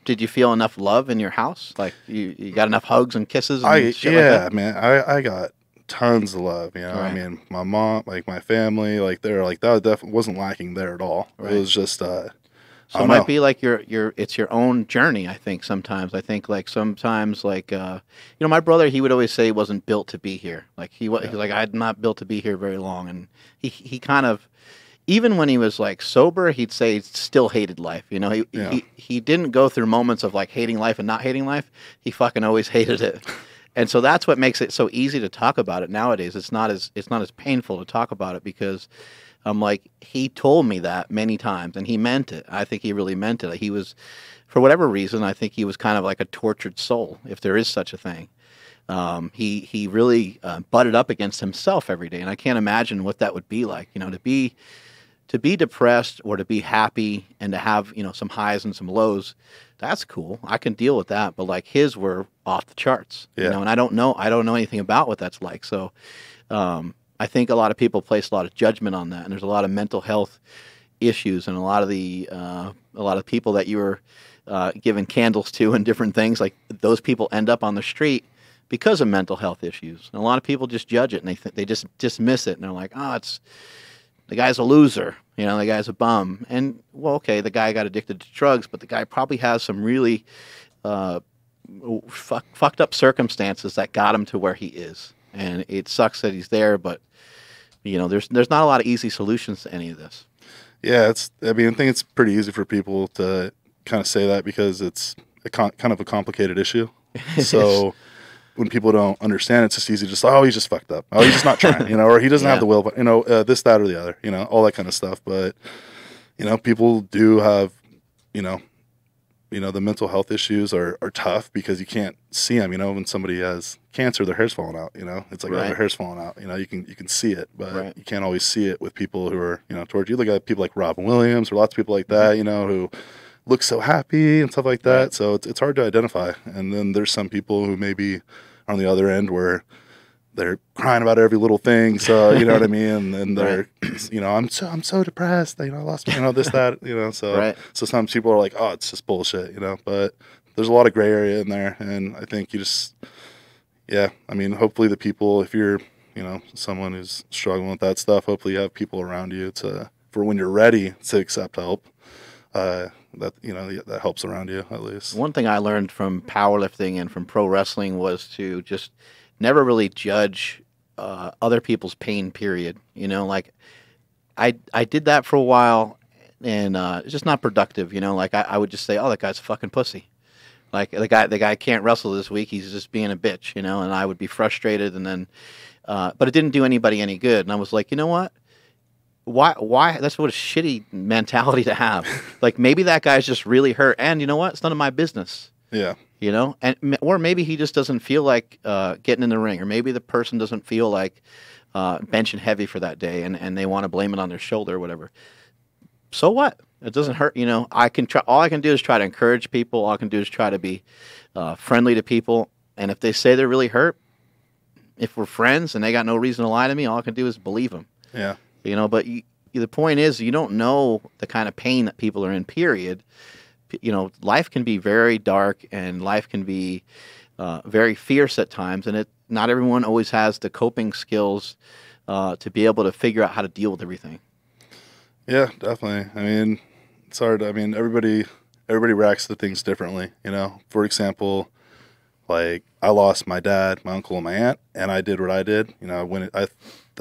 Did you feel enough love in your house? Like, you got enough hugs and kisses and shit like that? Man, I got tons of love. You know, Right. I mean, my mom, like my family, like they're like that definitely wasn't lacking there at all. Right. It was just So it might be like it's your own journey. I think sometimes like my brother, he would always say he wasn't built to be here. Like he was like, I'm not built to be here very long. And he kind of, even when he was like sober, he'd say he still hated life. You know, he didn't go through moments of like hating life and not hating life. He fucking always hated it. And so that's what makes it so easy to talk about it nowadays. It's not as painful to talk about it because like, he told me that many times, and he meant it. I think he really meant it. He was, for whatever reason, I think he was kind of like a tortured soul, if there is such a thing. He really butted up against himself every day, and I can't imagine what that would be like. You know, to be depressed or to be happy and to have, you know, some highs and some lows. That's cool. I can deal with that. But like his were off the charts. Yeah. You know, and I don't know anything about what that's like. So. I think a lot of people place a lot of judgment on that, and there's a lot of mental health issues, and a lot of people that you were giving candles to and different things, like those people end up on the street because of mental health issues. And a lot of people just judge it, and they just dismiss it, and they're like, oh, it's the guy's a loser, you know, the guy's a bum. And well, okay, the guy got addicted to drugs, but the guy probably has some really fucked up circumstances that got him to where he is. And it sucks that he's there, but you know, there's not a lot of easy solutions to any of this. Yeah, I think it's pretty easy for people to kind of say that because it's kind of a complicated issue. So when people don't understand, it's just easy to just, oh, he's just fucked up. Oh, he's just not trying, you know, or he doesn't have the will, you know, this, that, or the other, you know, all that kind of stuff. But, you know, people do have, you know, the mental health issues are tough because you can't see them. When somebody has cancer, their hair's falling out. It's like, oh, their hair's falling out. You can see it, but you can't always see it with people who are, towards you. Look at people like Robin Williams or lots of people like that, who look so happy and stuff like that. Right. So it's hard to identify. And then there's some people who maybe are on the other end where they're crying about every little thing. So, you know what I mean? And they're, I'm so depressed. I lost, this, that, so, so some people are like, oh, it's just bullshit, but there's a lot of gray area in there. And I think you just, hopefully the people, if you're, someone who's struggling with that stuff, hopefully you have people around you for when you're ready to accept help. That helps around you at least. One thing I learned from powerlifting and from pro wrestling was to just never really judge other people's pain, period. Like I did that for a while, and it's just not productive. Like I would just say, oh, that guy's a fucking pussy. Like the guy can't wrestle this week. He's just being a bitch, and I would be frustrated, and then, but it didn't do anybody any good. And I was like, you know what? Why? That's what a shitty mentality to have. Like maybe that guy's just really hurt, and you know what? It's none of my business. Yeah. Or maybe he just doesn't feel like getting in the ring, or maybe the person doesn't feel like benching heavy for that day, and they want to blame it on their shoulder or whatever. So what? It doesn't hurt. I can try. All I can do is try to encourage people. All I can do is try to be friendly to people. And if they say they're really hurt, if we're friends and they got no reason to lie to me, all I can do is believe them. Yeah. But the point is, you don't know the kind of pain that people are in, period. Life can be very dark, and life can be very fierce at times, and not everyone always has the coping skills to be able to figure out how to deal with everything. Yeah, definitely. It's hard. Everybody reacts to things differently. For example, like I lost my dad, my uncle, and my aunt, and I did what I did.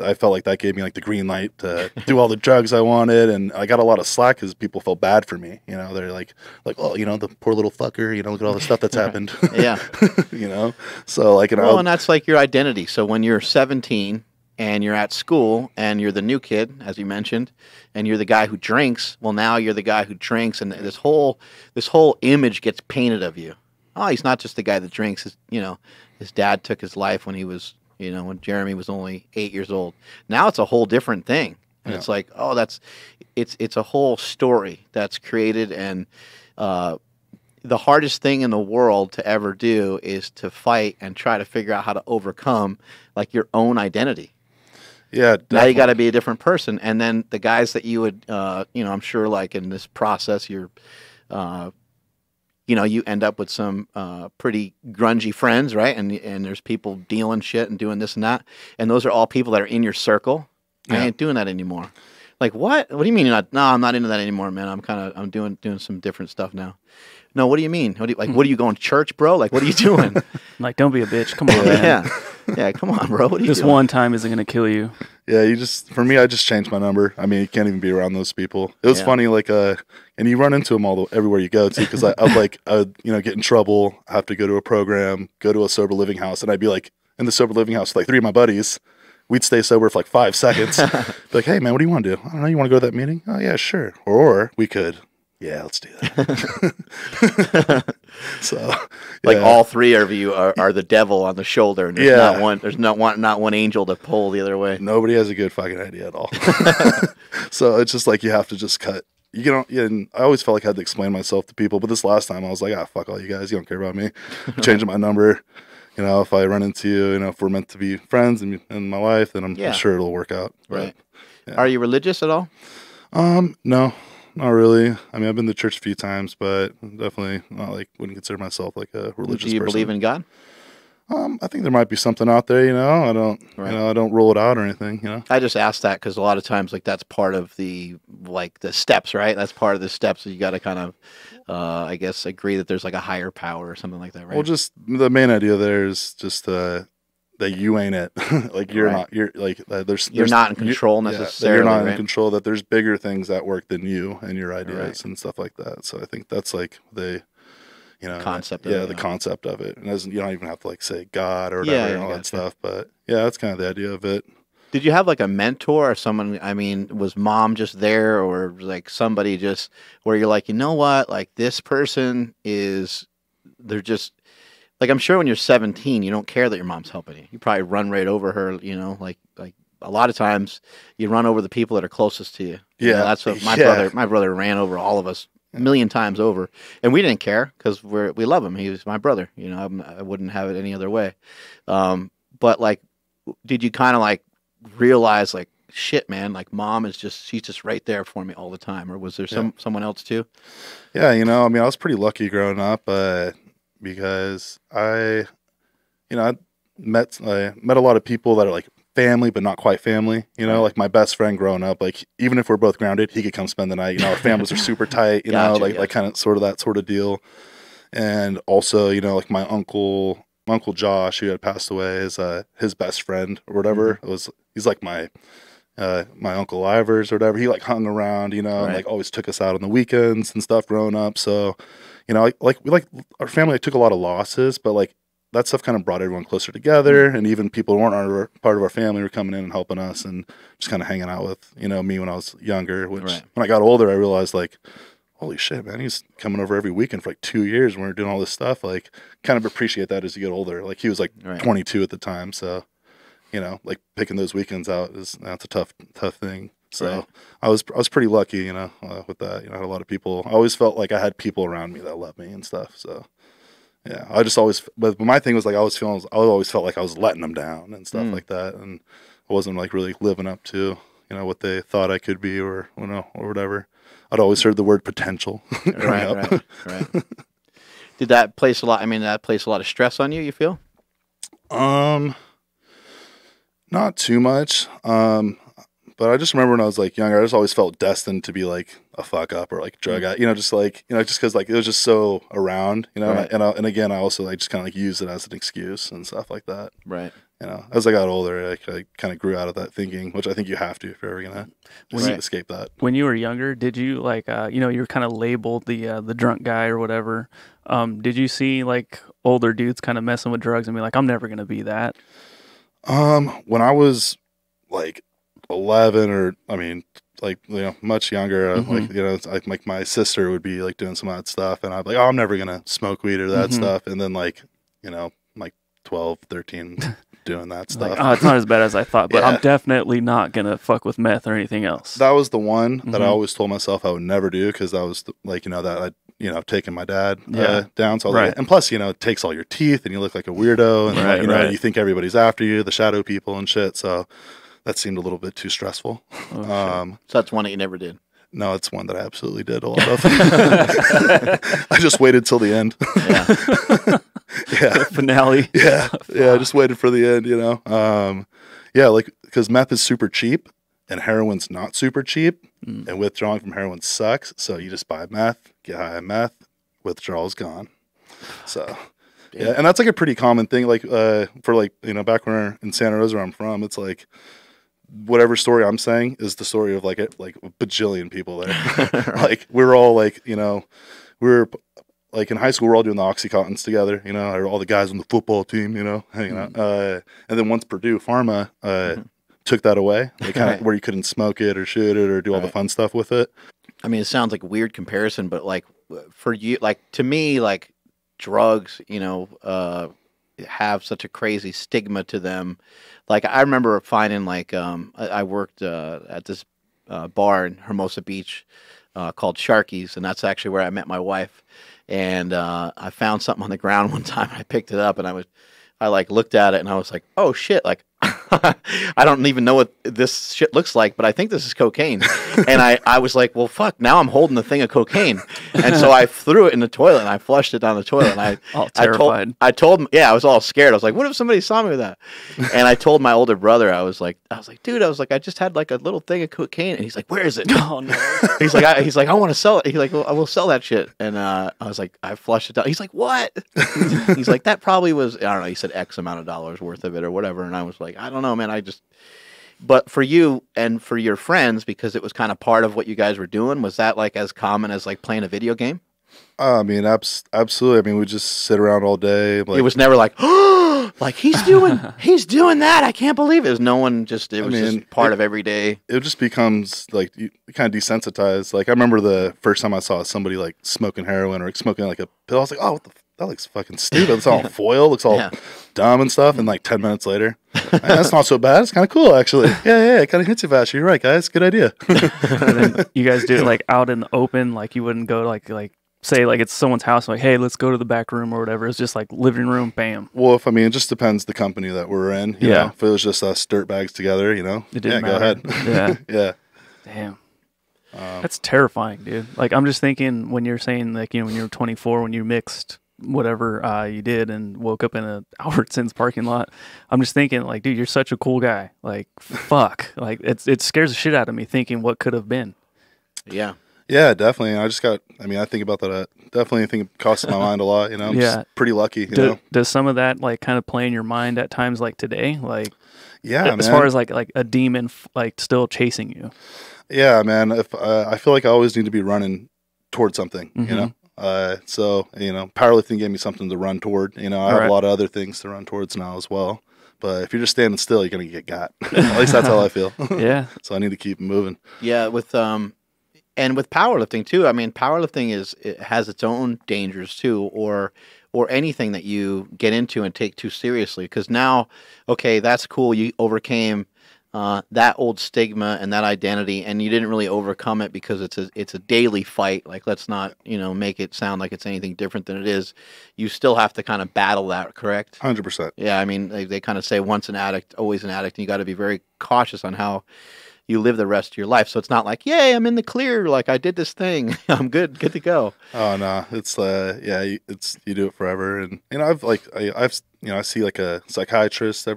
I felt like that gave me like the green light to do all the drugs I wanted, and I got a lot of slack because people felt bad for me. They're like, oh, the poor little fucker. Look at all the stuff that's happened. Yeah. So like, and that's like your identity. So when you're 17 and you're at school and you're the new kid, as you mentioned, and you're the guy who drinks, well, now you're the guy who drinks, and this whole image gets painted of you. Oh, he's not just the guy that drinks. His dad took his life when he was, when Jeremy was only 8 years old. Now it's a whole different thing. And it's like, oh, it's a whole story that's created. And the hardest thing in the world to ever do is to fight and try to figure out how to overcome like your own identity. Yeah. Definitely. Now you got to be a different person. And then the guys that you would, I'm sure like in this process, you're, you end up with some pretty grungy friends, right? And there's people dealing shit and doing this and that. And those are all people that are in your circle. Yeah. I ain't doing that anymore. Like, what? What do you mean you're not? No, I'm not into that anymore, man. I'm doing some different stuff now. No, what do you mean? What are you going to church, bro? Like, what are you doing? Like, don't be a bitch. Come on, man. Yeah, come on, bro. What are you This doing? one time isn't going to kill you. Yeah, for me, I just changed my number. You can't even be around those people. It was funny, like, and you run into them everywhere you go, too, because I would get in trouble, have to go to a program, go to a sober living house, and I'd be, like, in the sober living house with, like, 3 of my buddies. We'd stay sober for, like, 5 seconds. Be like, hey, man, what do you want to do? I don't know, you want to go to that meeting? Oh, yeah, sure. Or we could, yeah, let's do that. So, like all 3 of you are the devil on the shoulder, and there's not one angel to pull the other way. Nobody has a good fucking idea at all. So it's just like you have to just cut. And I always felt like I had to explain myself to people, but this last time I was like, fuck all you guys, you don't care about me. I'm changing my number. If I run into you, if we're meant to be friends and my wife, then I'm sure it'll work out. Right. But, Are you religious at all? No. Not really. I've been to church a few times, but definitely not wouldn't consider myself like a religious person. Do you believe in God? I think there might be something out there, I don't, I don't rule it out or anything, I just asked that because a lot of times, that's part of the steps, right? That's part of the steps. So you got to kind of, I guess, agree that there's a higher power or something like that, right? Well, just the main idea there is just that you ain't it. You're not. You're you're not in control necessarily. You're not in control. That there's bigger things at work than you and your ideas and stuff like that. So I think that's the concept. The concept of it. And you don't even have to say God or whatever and all that stuff. But that's kind of the idea of it. Did you have like a mentor or someone? I mean, was mom just there, or like somebody just where you're like, you know what, like this person is, they're just like, I'm sure when you're 17, you don't care that your mom's helping you. You probably run right over her, you know, like a lot of times you run over the people that are closest to you. You know, that's what my brother ran over all of us a million times over, and we didn't care because we love him. He was my brother. You know, I wouldn't have it any other way. But like, did you kind of like realize like, shit, man, like mom is she's just right there for me all the time, or was there someone else too? Yeah, you know, I mean, I was pretty lucky growing up because I met a lot of people that are like family but not quite family, you know, like my best friend growing up, like even if we're both grounded, he could come spend the night, you know. Our families are super tight, you know, like kind of sort of that sort of deal. And also, you know, like my uncle Josh, who had passed away, is his best friend or whatever. He's like my Uncle Ivers or whatever. He like hung around, you know, and like always took us out on the weekends and stuff growing up. So, you know, like our family took a lot of losses, but like that stuff kind of brought everyone closer together. And even people who weren't part of our family were coming in and helping us and just kind of hanging out with, you know, me when I was younger, which when I got older, I realized like, holy shit, man, he's coming over every weekend for like 2 years when we were doing all this stuff. Like, kind of appreciate that as you get older. Like, he was like 22 at the time. So, you know, like picking those weekends out that's a tough thing. So I was pretty lucky, you know, with that. You know, I had a lot of people. I always felt like I had people around me that loved me and stuff. So, yeah, I just always, but my thing was like, I always felt like I was letting them down and stuff like that. And I wasn't like really living up to, you know, what they thought I could be or, you know, or whatever. I'd always heard the word potential. Right. Did that place a lot? I mean, that placed a lot of stress on you, you feel? Not too much. But I just remember when I was like younger, I just always felt destined to be like a fuck up or like drug out, you know, just like, you know, just cause like it was just so around, you know, and again, I also like just kind of like use it as an excuse and stuff like that. Right. You know, as I got older, I kind of grew out of that thinking, which I think you have to if you're ever gonna escape that. When you were younger, did you like, you know, you were kind of labeled the drunk guy or whatever. Did you see like older dudes kind of messing with drugs and be like, I'm never gonna be that? When I was like 11 or, I mean, like, you know, much younger, like, you know, like my sister would be like doing some of that stuff and I'd be like, oh, I'm never gonna smoke weed or that stuff. And then like, you know, like 12, 13 doing that stuff. Like, oh, it's not as bad as I thought, but I'm definitely not gonna fuck with meth or anything else. That was the one that I always told myself I would never do because that was like, you know, that I'd, you know, taken my dad down. So like, and plus, you know, it takes all your teeth and you look like a weirdo and like, you know, you think everybody's after you, the shadow people and shit. So that seemed a little bit too stressful. So that's one that you never did. No, it's one that I absolutely did a lot of. I just waited till the end. The finale. I just waited for the end, you know. Like, because meth is super cheap and heroin's not super cheap and withdrawing from heroin sucks. So you just buy meth, get high on meth, withdrawal's gone. So and that's like a pretty common thing. Like for like, you know, back when we're in Santa Rosa where I'm from, it's like whatever story I'm saying is the story of like a bajillion people there. Like we're all like, you know, we're like in high school, we're all doing the Oxycontins together, you know, all the guys on the football team, you know, hanging out. And then once Purdue Pharma took that away, like kind of where you couldn't smoke it or shoot it or do all the fun stuff with it. I mean, it sounds like a weird comparison, but like for you, like to me, like drugs, you know, have such a crazy stigma to them. Like I remember finding like I worked at this bar in Hermosa Beach called Sharky's, and that's actually where I met my wife. And I found something on the ground one time. I picked it up and I like looked at it and I was like, oh shit, like I don't even know what this shit looks like, but I think this is cocaine. And I was like, well, fuck, now I'm holding the thing of cocaine. And so I threw it in the toilet and I flushed it down the toilet. And all terrified. I told him, I was all scared. I was like, what if somebody saw me with that? And I told my older brother, I was like, dude, I just had like a little thing of cocaine. And he's like, where is it? Oh no. He's like, I want to sell it. He's like, well, I will sell that shit. And I was like, I flushed it down. He's like, what? He's like, that probably was, I don't know. He said X amount of dollars worth of it or whatever. And I was like, I don't know, man. But for you and for your friends, because it was kind of part of what you guys were doing, was that like as common as like playing a video game? I mean, absolutely. I mean, we just sit around all day. Like, It was never like, oh, like he's doing that. I can't believe it. It was no one just. It was just part of every day. it just becomes like you kind of desensitized. Like I remember the first time I saw somebody like smoking heroin or smoking like a pill. I was like, oh, that looks fucking stupid. It's all foil. Looks all dumb and stuff. And like 10 minutes later, that's not so bad. It's kind of cool actually. Yeah. It kind of hits you faster. You're right, guys. Good idea. And then you guys do it like out in the open. Like you wouldn't go like say like it's someone's house. Like, hey, let's go to the back room or whatever. It's just like living room. Bam. Well, it just depends the company that we're in. You know? If it was just us dirtbags together, it didn't matter. Go ahead. Yeah. Damn. That's terrifying, dude. Like I'm just thinking when you're saying like when you were 24 when you mixed whatever you did and woke up in a Albertsons parking lot, I'm just thinking like, dude, you're such a cool guy. Like fuck. Like it scares the shit out of me thinking what could have been. Yeah. Yeah, definitely. I think about that. Definitely think it crosses my mind a lot. I'm just pretty lucky. Does some of that like kind of play in your mind at times like today? Like, yeah, as far as like a demon like still chasing you. Yeah, man. If I feel like I always need to be running towards something, So powerlifting gave me something to run toward. I have a lot of other things to run towards now as well. But if you're just standing still, you're gonna get got. At least that's how I feel. Yeah. So I need to keep moving. Yeah, and with powerlifting too. I mean, powerlifting it has its own dangers too, or anything that you get into and take too seriously. Because now, okay, that's cool. You overcame that old stigma and that identity, and you didn't really overcome it because it's a daily fight. Like, let's not make it sound like it's anything different than it is. You still have to kind of battle that, correct? 100%. Yeah, I mean, they kind of say once an addict, always an addict, and you got to be very cautious on how you live the rest of your life. So it's not like, yay, I'm in the clear. Like I did this thing. I'm good to go. Oh no, it's you do it forever. And I see like a psychiatrist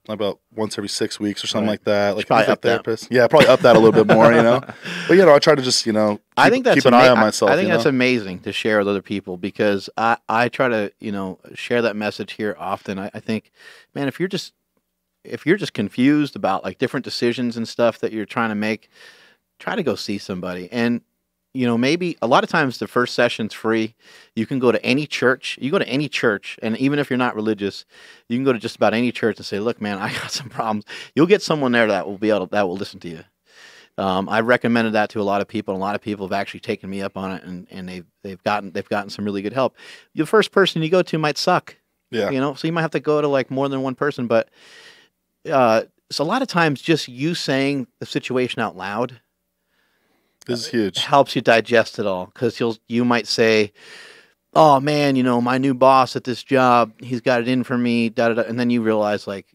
about once every 6 weeks or something like that. Like probably a up therapist. Yeah, probably up that a a little bit more. But I try to just I think that's keep an eye on myself. I think that's amazing to share with other people because I try to share that message here often. I think, man, if you're just confused about like different decisions and stuff that you're trying to make, try to go see somebody. And, maybe a lot of times the first session's free. You can go to any church. You go to any church, and even if you're not religious, you can go to just about any church and say, look, man, I got some problems. You'll get someone there that will listen to you. I've recommended that to a lot of people, and a lot of people have actually taken me up on it, and they've gotten some really good help. The first person you go to might suck. Yeah. So you might have to go to like more than one person, but so a lot of times just you saying the situation out loud is huge. Helps you digest it all, because you might say, oh man, my new boss at this job, he's got it in for me, and then you realize like,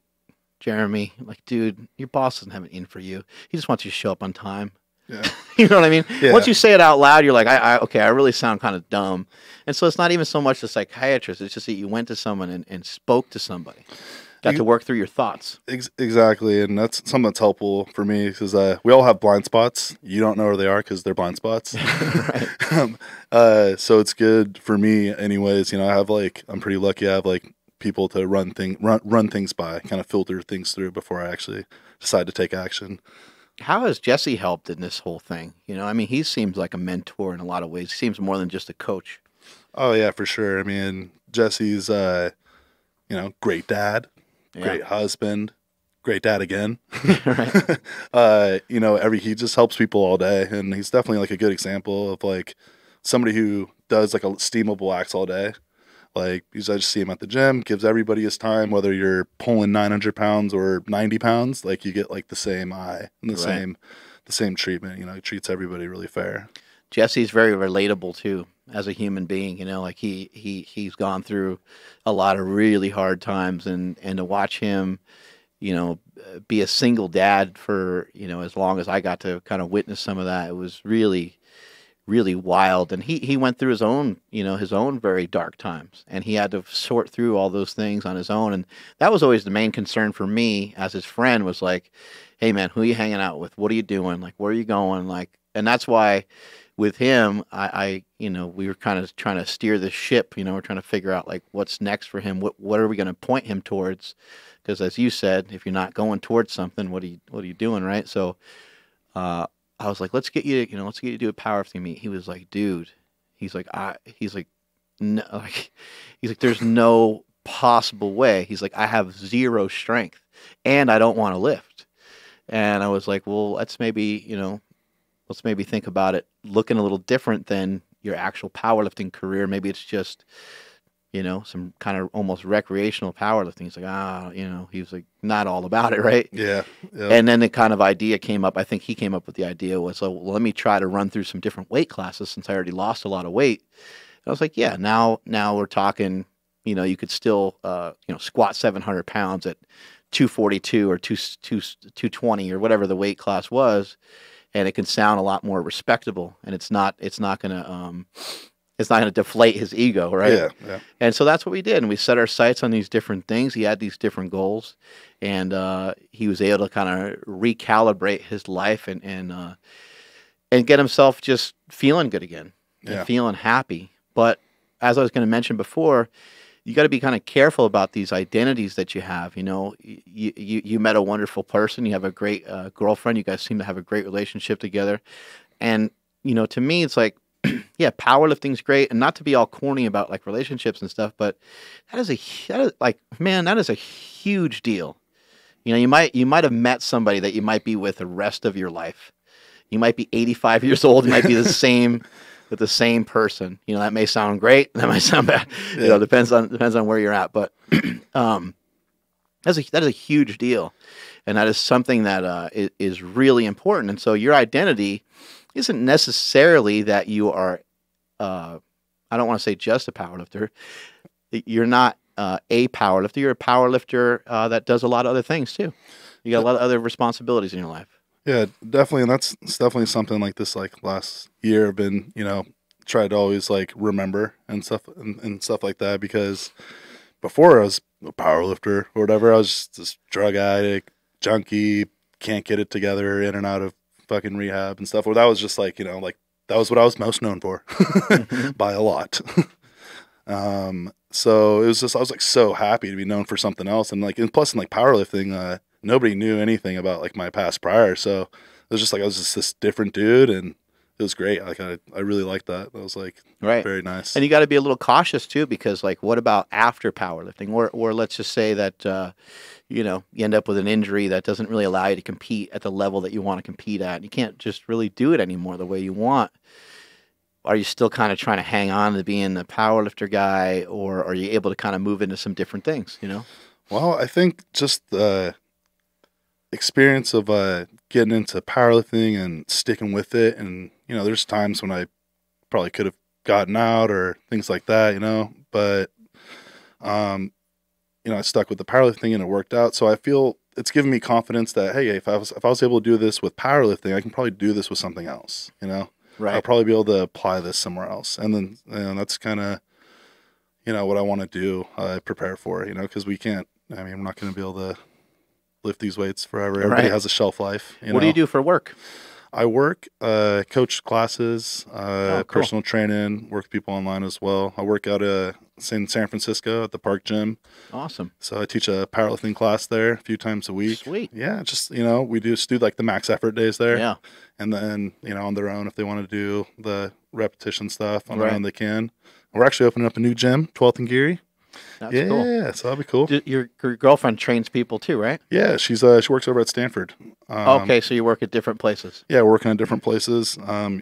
Jeremy, like, dude, your boss doesn't have it in for you. He just wants you to show up on time. Yeah. You know what I mean? Yeah. Once you say it out loud, you're like, I really sound kind of dumb. And so it's not even so much the psychiatrist, it's just that you went to someone and spoke to somebody. Got to work through your thoughts. Exactly, and that's something that's helpful for me because we all have blind spots. You don't know where they are because they're blind spots. Right. So it's good for me, anyways. I'm pretty lucky. I have like people to run things by, kind of filter things through before I actually decide to take action. How has Jesse helped in this whole thing? I mean, he seems like a mentor in a lot of ways. He seems more than just a coach. Oh yeah, for sure. I mean, Jesse's great dad. Great husband, great dad again. Right. He just helps people all day, and he's definitely like a good example of like somebody who does like a steamable acts all day. Like, I just see him at the gym, gives everybody his time, whether you're pulling 900 pounds or 90 pounds, like you get like the same eye and the same treatment. He treats everybody really fair. Jesse's very relatable too as a human being. Like he's gone through a lot of really hard times, and to watch him, be a single dad for as long as I got to kind of witness some of that, it was really, really wild. And he went through his own very dark times, and he had to sort through all those things on his own. And that was always the main concern for me as his friend, was like, hey man, who are you hanging out with? What are you doing? Like, where are you going? Like, and that's why with him, we were kind of trying to steer the ship. We're trying to figure out like what's next for him. What are we going to point him towards? Because as you said, if you're not going towards something, what are you doing, right? So I was like, let's get you to do a powerlifting meet. He was like, dude, He's like, no, like, he's like, there's no possible way. He's like, I have zero strength and I don't want to lift. And I was like, well, let's maybe think about it looking a little different than your actual powerlifting career. Maybe it's just, some kind of almost recreational powerlifting. He's like, he was like, not all about it, right? Yeah. And then the kind of idea came up. I think he came up with the idea was, well, let me try to run through some different weight classes since I already lost a lot of weight. And I was like, yeah, now we're talking, you could still, squat 700 pounds at 242 or 220 or whatever the weight class was. And it can sound a lot more respectable, and it's not gonna deflate his ego, right? Yeah. And so that's what we did, and we set our sights on these different things. He had these different goals, and he was able to kind of recalibrate his life and get himself just feeling good again, and feeling happy. But as I was going to mention before, you got to be kind of careful about these identities that you have. You met a wonderful person. You have a great girlfriend. You guys seem to have a great relationship together. And, to me, it's like, yeah, powerlifting's great. And not to be all corny about like relationships and stuff, but that is a huge deal. You might have met somebody that you might be with the rest of your life. You might be 85 years old. You might be the same with the same person. That may sound great. That might sound bad. Yeah. Depends on where you're at. But that is a huge deal, and that is something that is really important. And so your identity isn't necessarily that you are. I don't want to say just a powerlifter. You're not a powerlifter. You're a powerlifter that does a lot of other things too. You got a lot of other responsibilities in your life. Yeah, definitely, and it's definitely something like this. Like last year, I've been, tried to always like remember and stuff like that, because before I was a powerlifter or whatever, I was just this drug addict, junkie, can't get it together, in and out of fucking rehab and stuff. Or that was just like, like that was what I was most known for by a lot. So it was just, I was like so happy to be known for something else, and like, and plus in like powerlifting, nobody knew anything about like my past prior. So it was just like, I was just this different dude, and it was great. Like I really liked that. That was like very nice. And you got to be a little cautious too, because like, what about after powerlifting? Or let's just say that, you end up with an injury that doesn't really allow you to compete at the level that you want to compete at. You can't just really do it anymore the way you want. Are you still kind of trying to hang on to being the powerlifter guy, or are you able to kind of move into some different things, Well, I think just the experience of getting into powerlifting and sticking with it, and there's times when I probably could have gotten out or things like that, but I stuck with the powerlifting and it worked out. So I feel it's given me confidence that, hey, if I was able to do this with powerlifting, I can probably do this with something else, Right. I'll probably be able to apply this somewhere else. And then that's kind of what I want to do, prepare for, because we're not going to be able to lift these weights forever. Everybody has a shelf life. What do you do for work? I work, coach classes, cool. personal training, work with people online as well. I work out in San Francisco at the Park Gym. Awesome. So I teach a powerlifting class there a few times a week. Sweet. Yeah, just, we do like the max effort days there. Yeah. And then, on their own, if they want to do the repetition stuff on their own, they can. We're actually opening up a new gym, 12th and Geary. That's cool. Yeah, so that'll be cool. Your girlfriend trains people too, right? Yeah, she works over at Stanford. Okay, so you work at different places. Yeah, working at different places.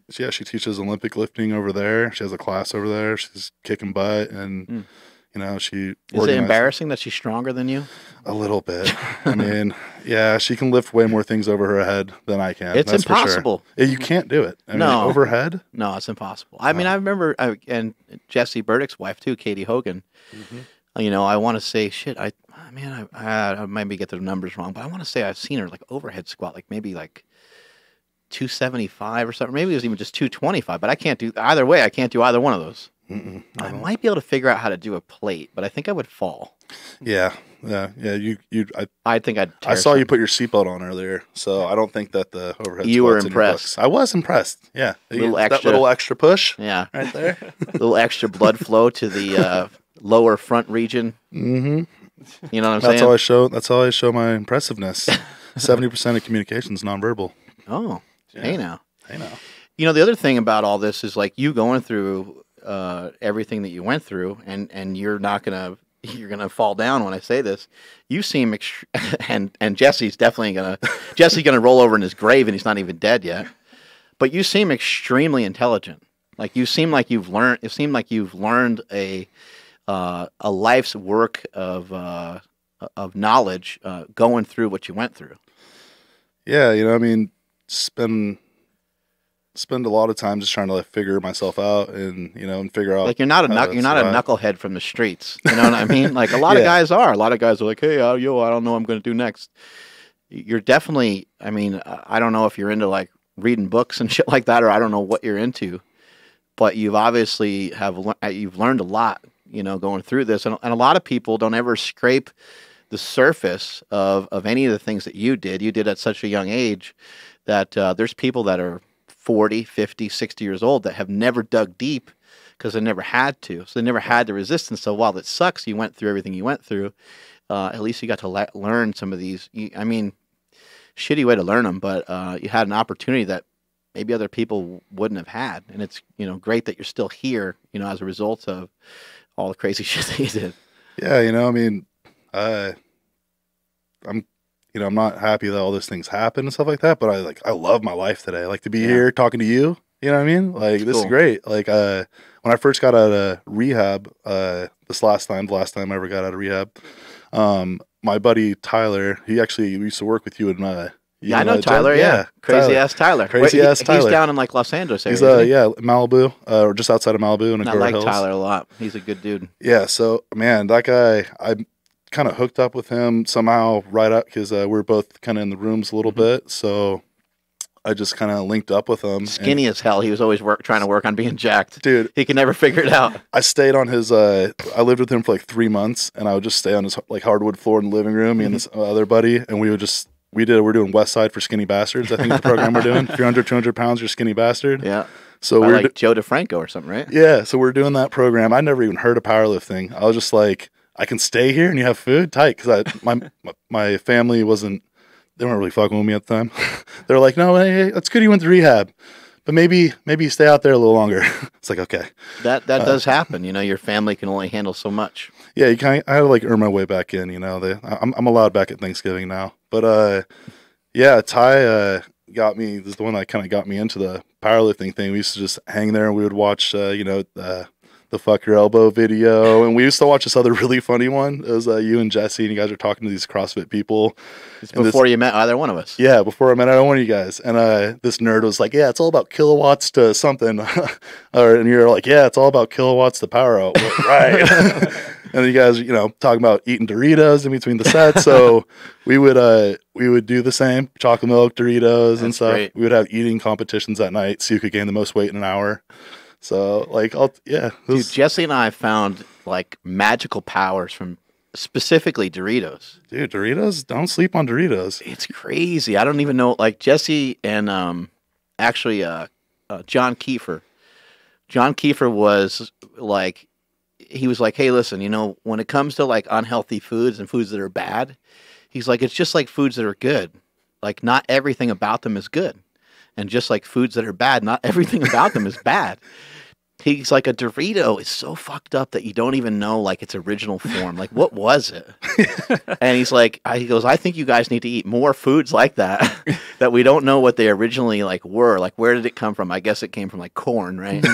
She teaches Olympic lifting over there. She has a class over there. She's kicking butt, and she. Is it embarrassing that she's stronger than you? A little bit. I mean, yeah, she can lift way more things over her head than I can. It's impossible. For sure. You can't do it. I mean, overhead? No, it's impossible. I mean, I remember, and Jesse Burdick's wife too, Katie Hogan. Mm-hmm. I want to say, I maybe get the numbers wrong, but I want to say I've seen her like overhead squat, like maybe like 275 or something. Maybe it was even just 225, but I can't do either way. I can't do either one of those. I might be able to figure out how to do a plate, but I think I would fall. Yeah. I think I'd. I saw you put your seatbelt on earlier, so I don't think that the overhead. You were impressed. I was impressed. Yeah, that little extra push. Yeah, right there. A little extra blood flow to the lower front region. Mm-hmm. You know what I'm saying? That's how I show my impressiveness. 70% of communication is nonverbal. Oh, yeah. Hey now. Hey now. The other thing about all this is like you going through everything that you went through, and you're gonna fall down when I say this. You seem and Jesse's gonna roll over in his grave, and he's not even dead yet. But you seem extremely intelligent. Like you seem like you've learned. It seemed like you've learned a life's work of knowledge going through what you went through. Yeah, I mean, spend a lot of time just trying to like figure myself out and figure out like you're not a knucklehead from the streets. You know what I mean? Like a lot of guys are. A lot of guys are like, hey, I don't know what I'm going to do next. You're definitely. I mean, I don't know if you're into like reading books and shit like that, or I don't know what you're into, but you've obviously you've learned a lot. Going through this, and a lot of people don't ever scrape the surface of any of the things that you did. You did at such a young age that there's people that are 40, 50, 60 years old that have never dug deep because they never had to. So they never had the resistance. So while it sucks, you went through everything you went through, at least you got to learn some of these. I mean, shitty way to learn them, but you had an opportunity that maybe other people wouldn't have had. And it's, great that you're still here, as a result of all the crazy shit that you did. Yeah, I mean, I'm not happy that all these things happen and stuff like that, but I love my life today. I like to be here talking to you. You know what I mean? Like, this is great. Like, when I first got out of rehab, the last time I ever got out of rehab, my buddy Tyler, he actually used to work with you in I know Tyler. Yeah, crazy ass Tyler. He's down in like Los Angeles area. He's Malibu, or just outside of Malibu in Agoura Hills. Tyler a lot. He's a good dude. Yeah. So man, that guy, I kind of hooked up with him somehow right up because we were both kind of in the rooms a little bit. So I just kind of linked up with him. Skinny as hell. He was always trying to work on being jacked. Dude, he could never figure it out. I stayed on his. I lived with him for like 3 months, and I would just stay on his like hardwood floor in the living room. Me and this other buddy, and we would just. We're doing West Side for Skinny Bastards. I think the program we're doing. If you're under 200 pounds, you're Skinny Bastard. Yeah. So we're like Joe DeFranco or something, right? Yeah. So we're doing that program. I never even heard of powerlifting. I was just like, I can stay here and you have food, tight. Because my family they weren't really fucking with me at the time. They're like, no, hey, it's good you went to rehab, but maybe you stay out there a little longer. It's like, okay. That does happen. Your family can only handle so much. Yeah, I had to like earn my way back in. I'm allowed back at Thanksgiving now. But yeah, Ty got me. This is the one that kind of got me into the powerlifting thing. We used to just hang there and we would watch, the fuck your elbow video, and we used to watch this other really funny one. It was you and Jesse, and you guys are talking to these CrossFit people. It's before you met either one of us. Yeah, before I met either one of you guys. And this nerd was like, "Yeah, it's all about kilowatts to something," and you're like, "Yeah, it's all about kilowatts to power out." Right. And you guys, talking about eating Doritos in between the sets. So we would do the same, chocolate milk Doritos and stuff. Great. We would have eating competitions at night so you could gain the most weight in an hour. So like, dude, Jesse and I found like magical powers from specifically Doritos. Dude, Doritos, don't sleep on Doritos. It's crazy. I don't even know. Like Jesse and John Kiefer. John Kiefer was like. He was like, hey, listen, when it comes to like unhealthy foods and foods that are bad, he's like, it's just like foods that are good. Like not everything about them is good. And just like foods that are bad, not everything about them is bad. He's like, a Dorito is so fucked up that you don't even know like its original form. Like, what was it? And he goes, I think you guys need to eat more foods like that, that we don't know what they originally like were. Like, where did it come from? I guess it came from like corn, right?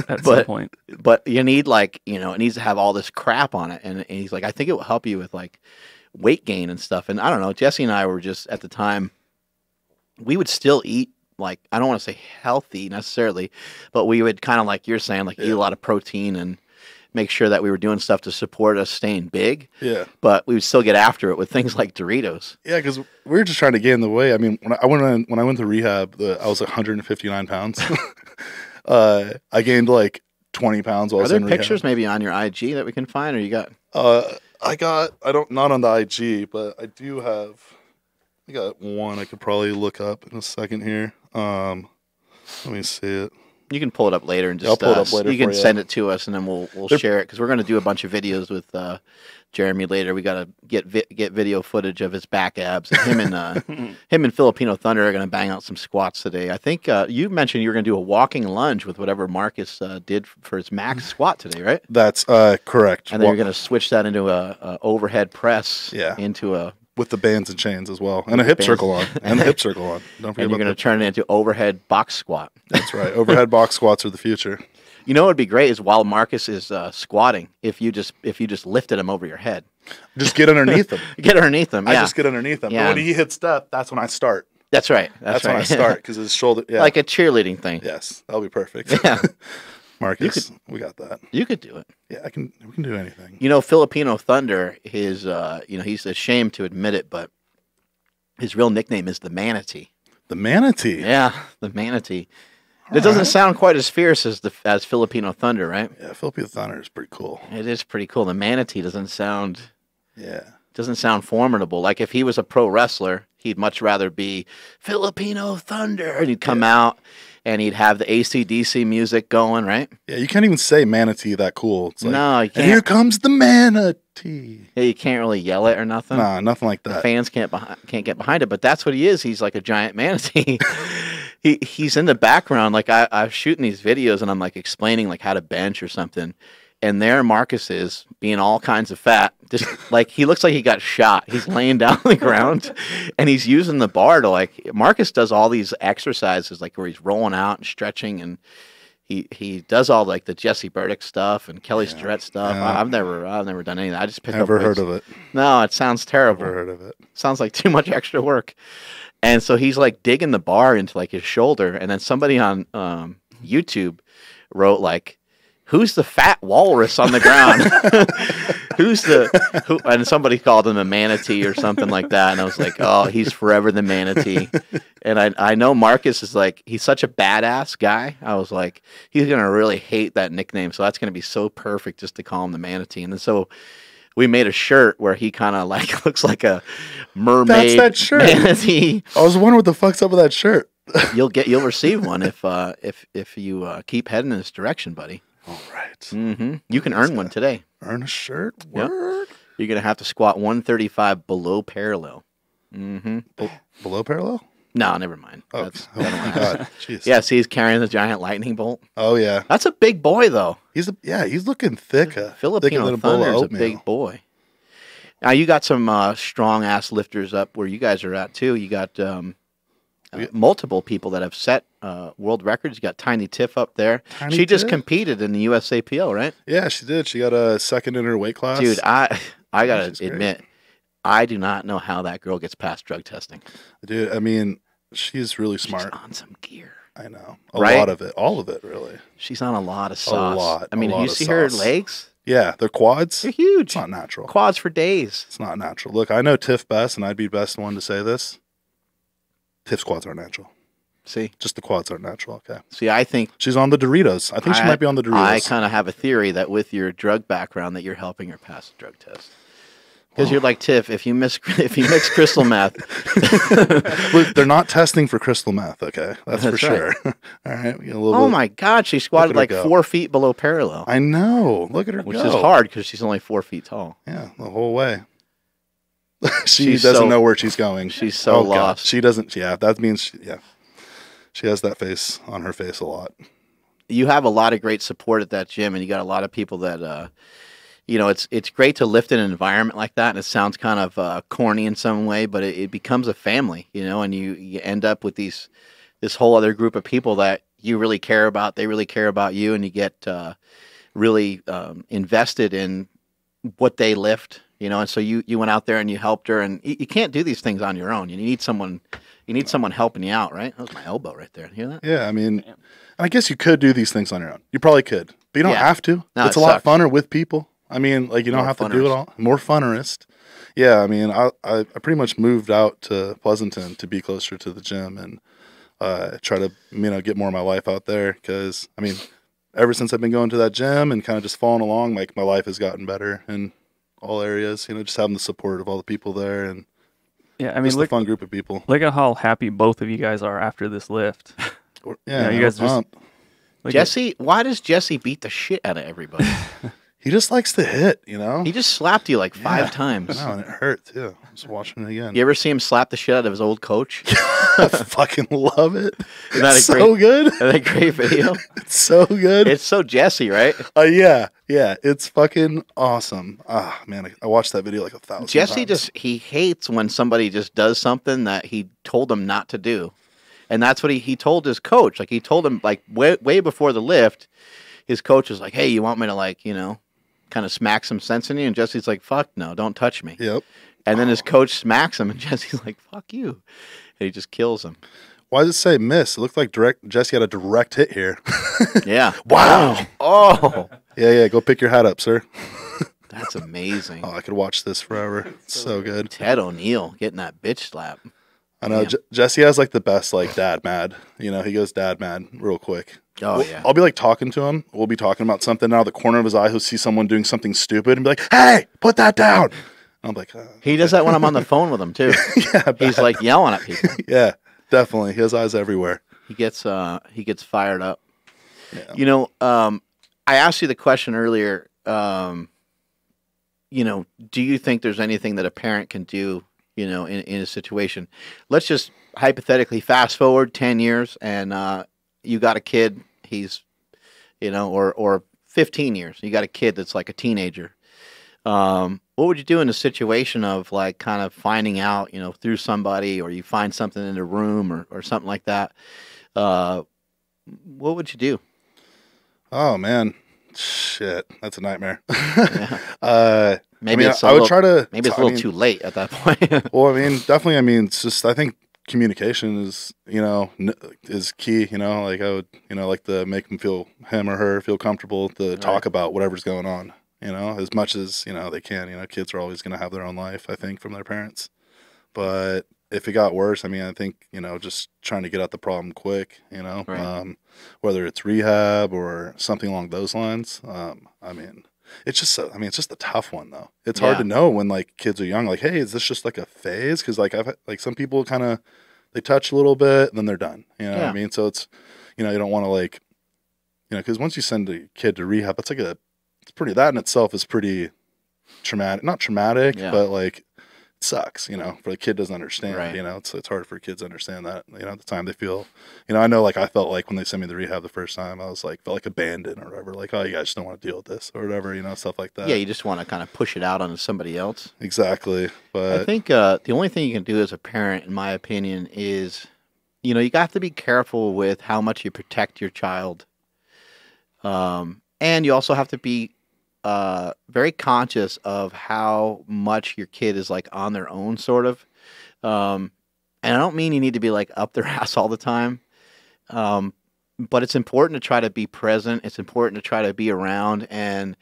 At some point. But you need like, it needs to have all this crap on it. And he's like, I think it will help you with like weight gain and stuff. And I don't know, Jesse and I were just at the time, we would still eat. Like, I don't want to say healthy necessarily, but we would kind of like you're saying, like eat a lot of protein and make sure that we were doing stuff to support us staying big. Yeah. But we would still get after it with things like Doritos. Yeah, because we were just trying to gain the weight. I mean, when I went to rehab, I was 159 pounds. I gained like 20 pounds while I was in rehab. Are there pictures maybe on your IG that we can find, or you got? Not on the IG, but I do have. I got one I could probably look up in a second here. Let me see it. You can pull it up later and just I'll pull it up later you can for you. send it to us and then we'll share it because we're going to do a bunch of videos with Jeremy later. We got to get video footage of his back abs. And him and Filipino Thunder are going to bang out some squats today. I think you mentioned you were going to do a walking lunge with whatever Marcus did for his max squat today, right? That's correct. And then you're going to switch that into a overhead press. Yeah. Into a with the bands and chains as well, and a hip circle on, and a hip circle on. Don't forget and you're going to turn it into overhead box squat. That's right. Overhead box squats are the future. You know what would be great is while Marcus is squatting, if you just lifted him over your head. Just get underneath him. Get underneath him. Yeah. I just get underneath him. Yeah. But when he hits step, that's when I start. That's right. That's right. when I start because his shoulder. Yeah. Like a cheerleading thing. Yes, that'll be perfect. Yeah. Marcus, we got that. You could do it. Yeah, we can do anything. You know, Filipino Thunder, he's ashamed to admit it, but his real nickname is the Manatee. The Manatee. Yeah, the Manatee. It doesn't sound quite as fierce as Filipino Thunder, right? Yeah, Filipino Thunder is pretty cool. It is pretty cool. The Manatee doesn't sound formidable. Like if he was a pro wrestler, he'd much rather be Filipino Thunder, and he'd come out and he'd have the AC/DC music going, right? Yeah, you can't even say Manatee that cool. It's like, no, you can't. And here comes the Manatee. Yeah, you can't really yell it or nothing. Nah, nothing like that. The fans can't get behind it, but that's what he is. He's like a giant manatee. He's in the background. Like I'm shooting these videos and I'm like explaining like how to bench or something. And there Marcus is being all kinds of fat. Just like he looks like he got shot. He's laying down on the ground and he's using the bar to like Marcus does all these exercises like where he's rolling out and stretching and he does all like the Jesse Burdick stuff and Kelly Starrett stuff. Yeah. I've never done any of that. I just pick up Never weights. heard of it. No, it sounds terrible. Never heard of it. Sounds like too much extra work. And so he's like digging the bar into like his shoulder, and then somebody on YouTube wrote like, "Who's the fat walrus on the ground?" And somebody called him a manatee or something like that. And I was like, oh, he's forever the manatee. And I know Marcus is like, he's such a badass guy. I was like, he's going to really hate that nickname. So that's going to be so perfect just to call him the manatee. And then so we made a shirt where he kind of like looks like a mermaid. That's that shirt. Manatee. I was wondering what the fuck's up with that shirt. You'll receive one if you keep heading in this direction, buddy. All right. Mm-hmm. You can earn one today. Earn a shirt? Yep. Word? You're going to have to squat 135 below parallel. Mm-hmm. Below parallel? No, never mind. Oh, That's, oh my God. Jeez. yeah, see, he's carrying the giant lightning bolt. Oh, yeah. That's a big boy, though. He's looking thick. Filipino Thunder's a big boy. Now, you got some strong-ass lifters up where you guys are at, too. You got multiple people that have set world records. You got Tiny Tiff up there. She just competed in the USAPL, right? Yeah, she did. She got a second in her weight class. Dude, I got to admit, I do not know how that girl gets past drug testing. Dude, I mean, she's really smart. She's on some gear. I know. A lot of it. All of it, really. She's on a lot of sauce. A lot. I mean, you see her legs? Yeah, their quads. They're huge. It's not natural. Quads for days. It's not natural. Look, I know Tiff best, and I'd be best one to say this. Tiff's quads aren't natural. See? Just the quads aren't natural, okay. See, I think... She's on the Doritos. I think she might be on the Doritos. I kind of have a theory that with your drug background that you're helping her pass the drug test. Because you're like, Tiff, if you mix crystal meth... Look, they're not testing for crystal meth, okay? That's for sure. All right. My God, she squatted like 4 feet below parallel. I know. Look at her Which is hard because she's only 4 feet tall. Yeah, the whole way. She doesn't know where she's going. She's so lost. God. She doesn't. Yeah, that means. She has that face on her face a lot. You have a lot of great support at that gym, and you got a lot of people that, it's great to lift in an environment like that. And it sounds kind of corny in some way, but it becomes a family, and you end up with this whole other group of people that you really care about. They really care about you, and you get really invested in what they lift. And so you went out there and you helped her, and you can't do these things on your own. You need someone helping you out, right? That was my elbow right there. You hear that? Yeah, I mean, I guess you could do these things on your own. You probably could, but you don't have to. No, it's a lot funner with people. I mean, like you don't have to do it all. More funnerist. Yeah, I mean, I pretty much moved out to Pleasanton to be closer to the gym and try to get more of my life out there because I mean, ever since I've been going to that gym and kind of just following along, like my life has gotten better in all areas. Just having the support of all the people there and just a fun group of people. Look at how happy both of you guys are after this lift. Yeah, you guys just Jesse, why does Jesse beat the shit out of everybody? He just likes to hit, you know? He just slapped you like 5 times. I know, and it hurt, too. I was watching it again. You ever see him slap the shit out of his old coach? I fucking love it. Isn't that good. Isn't that a great video? It's so good. It's so Jesse, right? Yeah. It's fucking awesome. Ah, man, I watched that video like 1,000 Jesse times. he hates when somebody just does something that he told them not to do. And that's what he told his coach. Like, he told him, like, way before the lift, his coach was like, hey, you want me to, like, you know, kind of smack some sense in you? And Jesse's like, fuck no, don't touch me. Yep. And then his coach smacks him, and Jesse's like, fuck you. And he just kills him. Why does it say miss? It looked like Jesse had a direct hit here. Yeah. Wow. Oh. Yeah. Go pick your hat up, sir. That's amazing. Oh, I could watch this forever. It's so good. Ted O'Neill getting that bitch slap. I know. Jesse has like the best like dad mad. You know, he goes dad mad real quick. Oh, yeah. I'll be like talking to him. We'll be talking about something. Out of the corner of his eye, he'll see someone doing something stupid and be like, hey, put that down. I'm like, he does that when I'm on the phone with him too. Yeah, he's like yelling at people. Yeah, definitely. He has eyes everywhere. He gets fired up. Yeah. You know, I asked you the question earlier. You know, do you think there's anything that a parent can do, you know, in a situation? Let's just hypothetically fast forward 10 years and you got a kid, he's, you know, or 15 years, you got a kid that's like a teenager. What would you do in a situation of like kind of finding out, you know, through somebody, or you find something in a room or something like that? What would you do? Oh, man. Shit. That's a nightmare. Yeah. Maybe I would try to. Maybe it's a little too late at that point. Well, I mean, definitely. I mean, it's just, I think communication is, you know, is key. You know, like I would, you know, like to make him or her feel comfortable to talk about whatever's going on, you know, as much as, you know, they can. You know, kids are always going to have their own life, I think, from their parents. But if it got worse, I mean, I think, you know, just trying to get out the problem quick, you know, whether it's rehab or something along those lines. I mean, it's just it's just a tough one though. It's hard to know when like kids are young, like, hey, is this just like a phase? Cause like I've like some people kind of, they touch a little bit and then they're done. You know what I mean? So it's, you know, you don't want to like, you know, cause once you send a kid to rehab, that's like that in itself is pretty traumatic, not traumatic, but like, it sucks, you know, for the kid doesn't understand, you know, it's hard for kids to understand that, you know, at the time they feel, you know, I know like I felt like when they sent me to rehab the first time, I was like, felt like abandoned or whatever, like, oh, you guys just don't want to deal with this or whatever, you know, stuff like that. Yeah, you just want to kind of push it out onto somebody else. Exactly. But I think the only thing you can do as a parent, in my opinion, is, you know, you have to be careful with how much you protect your child. And you also have to be very conscious of how much your kid is like on their own, sort of. And I don't mean you need to be like up their ass all the time. But it's important to try to be present. It's important to try to be around, and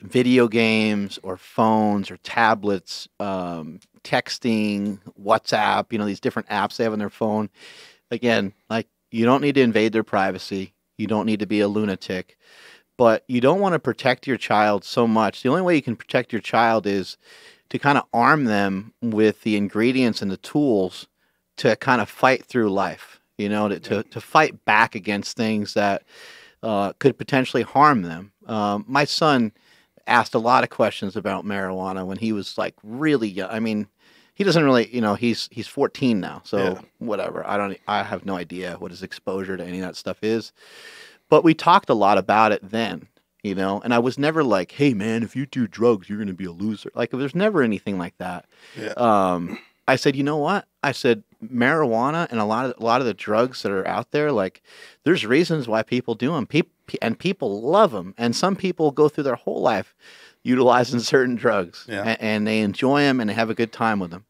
video games or phones or tablets, texting, WhatsApp, you know, these different apps they have on their phone. Again, like, you don't need to invade their privacy. You don't need to be a lunatic. But you don't want to protect your child so much. The only way you can protect your child is to kind of arm them with the ingredients and the tools to kind of fight through life, you know, to fight back against things that could potentially harm them. My son asked a lot of questions about marijuana when he was like really young. I mean, he doesn't really, you know, he's 14 now, so whatever. I have no idea what his exposure to any of that stuff is. But we talked a lot about it then, you know, and I was never like, hey, man, if you do drugs, you're going to be a loser. Like, there's never anything like that. Yeah. I said, you know what? I said, marijuana and a lot of the drugs that are out there, like, there's reasons why people do them. And people love them. And some people go through their whole life utilizing certain drugs. Yeah. And they enjoy them and they have a good time with them.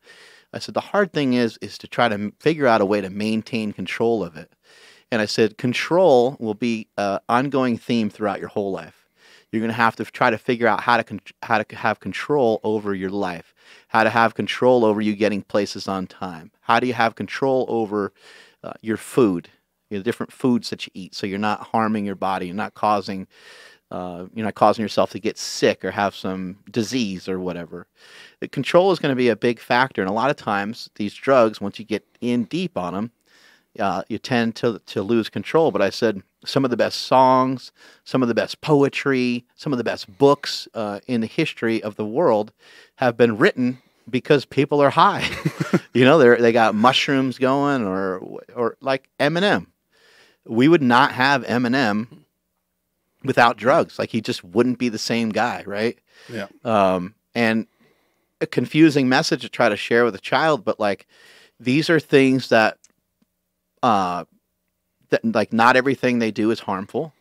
I said, the hard thing is to try to figure out a way to maintain control of it. And I said, control will be an ongoing theme throughout your whole life. You're going to have to try to figure out how to have control over your life, how to have control over you getting places on time. How do you have control over your food, you know, different foods that you eat, so you're not harming your body, you're not causing yourself to get sick or have some disease or whatever. The control is going to be a big factor, and a lot of times these drugs, once you get in deep on them, you tend to lose control. But I said some of the best songs, some of the best poetry, some of the best books in the history of the world have been written because people are high. They got mushrooms going, or like Eminem. We would not have Eminem without drugs. Like, he just wouldn't be the same guy, right? Yeah. And a confusing message to try to share with a child, but like, these are things that like, not everything they do is harmful.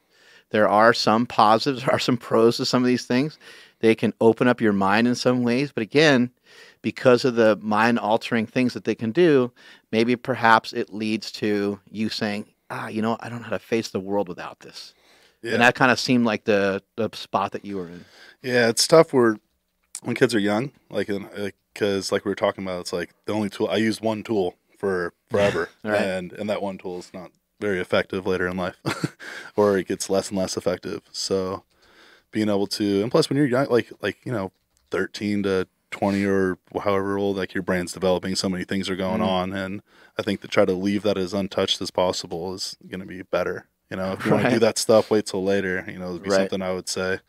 There are some positives, there are some pros to some of these things. They can open up your mind in some ways, but again, because of the mind-altering things that they can do, maybe perhaps it leads to you saying, I don't know how to face the world without this. Yeah. And that kind of seemed like the spot that you were in. Yeah, it's tough when kids are young, because like we were talking about, it's like the only tool, I use one tool for forever, right. and that one tool is not very effective later in life, or it gets less and less effective. So being able to, and plus when you're young, like 13 to 20 or however old, like, your brain's developing, so many things are going on, and I think to try to leave that as untouched as possible is going to be better. If you want to do that stuff, wait till later. It'd be something I would say.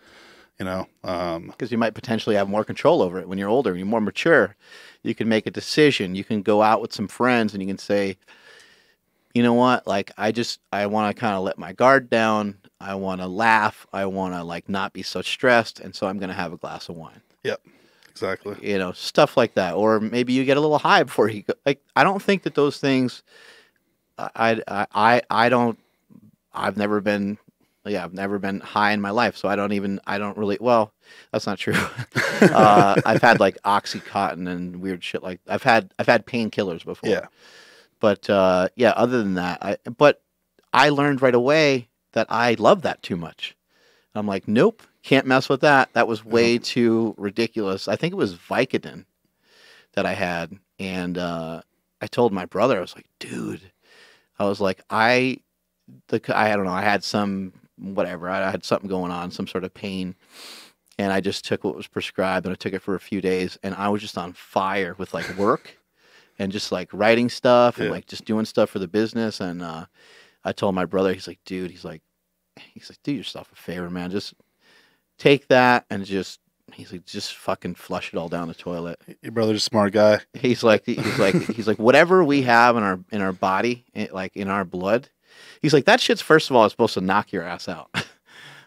Because you might potentially have more control over it when you're older, when you're more mature. You can make a decision. You can go out with some friends and you can say, you know what, like, I want to kind of let my guard down. I want to laugh. I want to, like, not be so stressed, and so I'm going to have a glass of wine. Yep. Exactly. Stuff like that. Or maybe you get a little high before you go. Like, I don't think that those things. I've never been high in my life, so I don't really. Well, that's not true. I've had like Oxycontin and weird shit like. I've had painkillers before. Yeah. But other than that, but I learned right away that I love that too much. I'm like, nope. Can't mess with that. That was way too ridiculous. I think it was Vicodin that I had. And I told my brother, I was like, dude, I was like, I don't know. I had some, whatever. I had something going on, some sort of pain. And I just took what was prescribed, and I took it for a few days. And I was just on fire with, like, work and just, like, writing stuff and, like, just doing stuff for the business. And I told my brother, he's like, dude, do yourself a favor, man. Just take that and just fucking flush it all down the toilet. Your brother's a smart guy. He's like, whatever we have in our body, like in our blood, he's like, that shit's, first of all, is supposed to knock your ass out.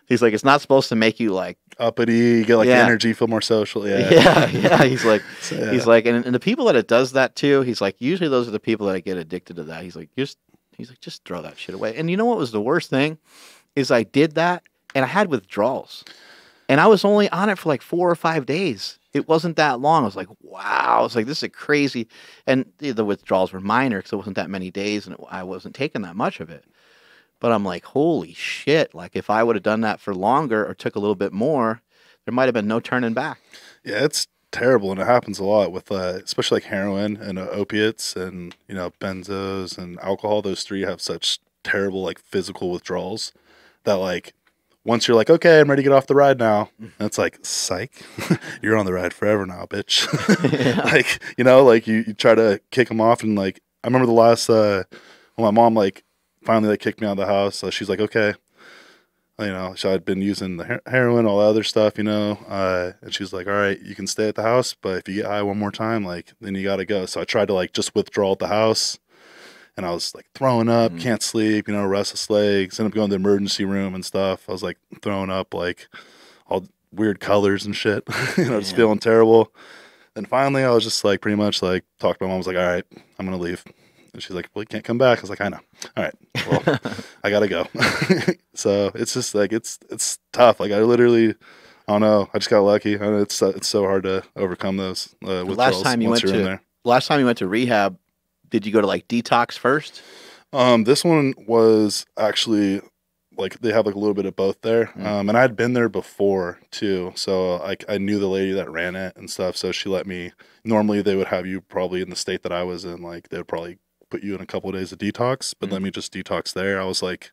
He's like, it's not supposed to make you like uppity, you get like energy, feel more social. Yeah. He's like, he's like, and the people that it does that to, he's like, usually those are the people that get addicted to that. He's like, just throw that shit away. And you know what was the worst thing is I did that and I had withdrawals. And I was only on it for like 4 or 5 days. It wasn't that long. I was like, wow. I was like, this is crazy. And the withdrawals were minor because it wasn't that many days and I wasn't taking that much of it. But I'm like, holy shit. Like, if I would have done that for longer or took a little bit more, there might have been no turning back. Yeah, it's terrible. And it happens a lot with, especially like heroin and opiates and, benzos and alcohol. Those three have such terrible, like, physical withdrawals that, like, once you're like, okay, I'm ready to get off the ride now. And it's like, psych, you're on the ride forever now, bitch. Like, like you try to kick them off. And like, I remember the last, when my mom like finally like kicked me out of the house. So she's like, okay, so I'd been using the heroin, all the other stuff, and she's like, all right, you can stay at the house, but if you get high one more time, like, then you got to go. So I tried to like just withdraw at the house. And I was like throwing up, can't sleep, restless legs, ended up going to the emergency room and stuff. I was like throwing up like all weird colors and shit, just feeling terrible. Then finally I was just like pretty much like talked to my mom. I was like, all right, I'm going to leave. And she's like, well, you can't come back. I was like, I know. All right, well, I got to go. So it's just like, it's tough. Like I don't know. I just got lucky. I know it's so hard to overcome those withdrawals. Last time you went to rehab, did you go to like detox first? This one was actually like they have like a little bit of both there. And I'd been there before too. So like I knew the lady that ran it and stuff. So she let me, normally they would have you probably in the state that I was in, like they would probably put you in a couple of days of detox, but let me just detox there. I was like,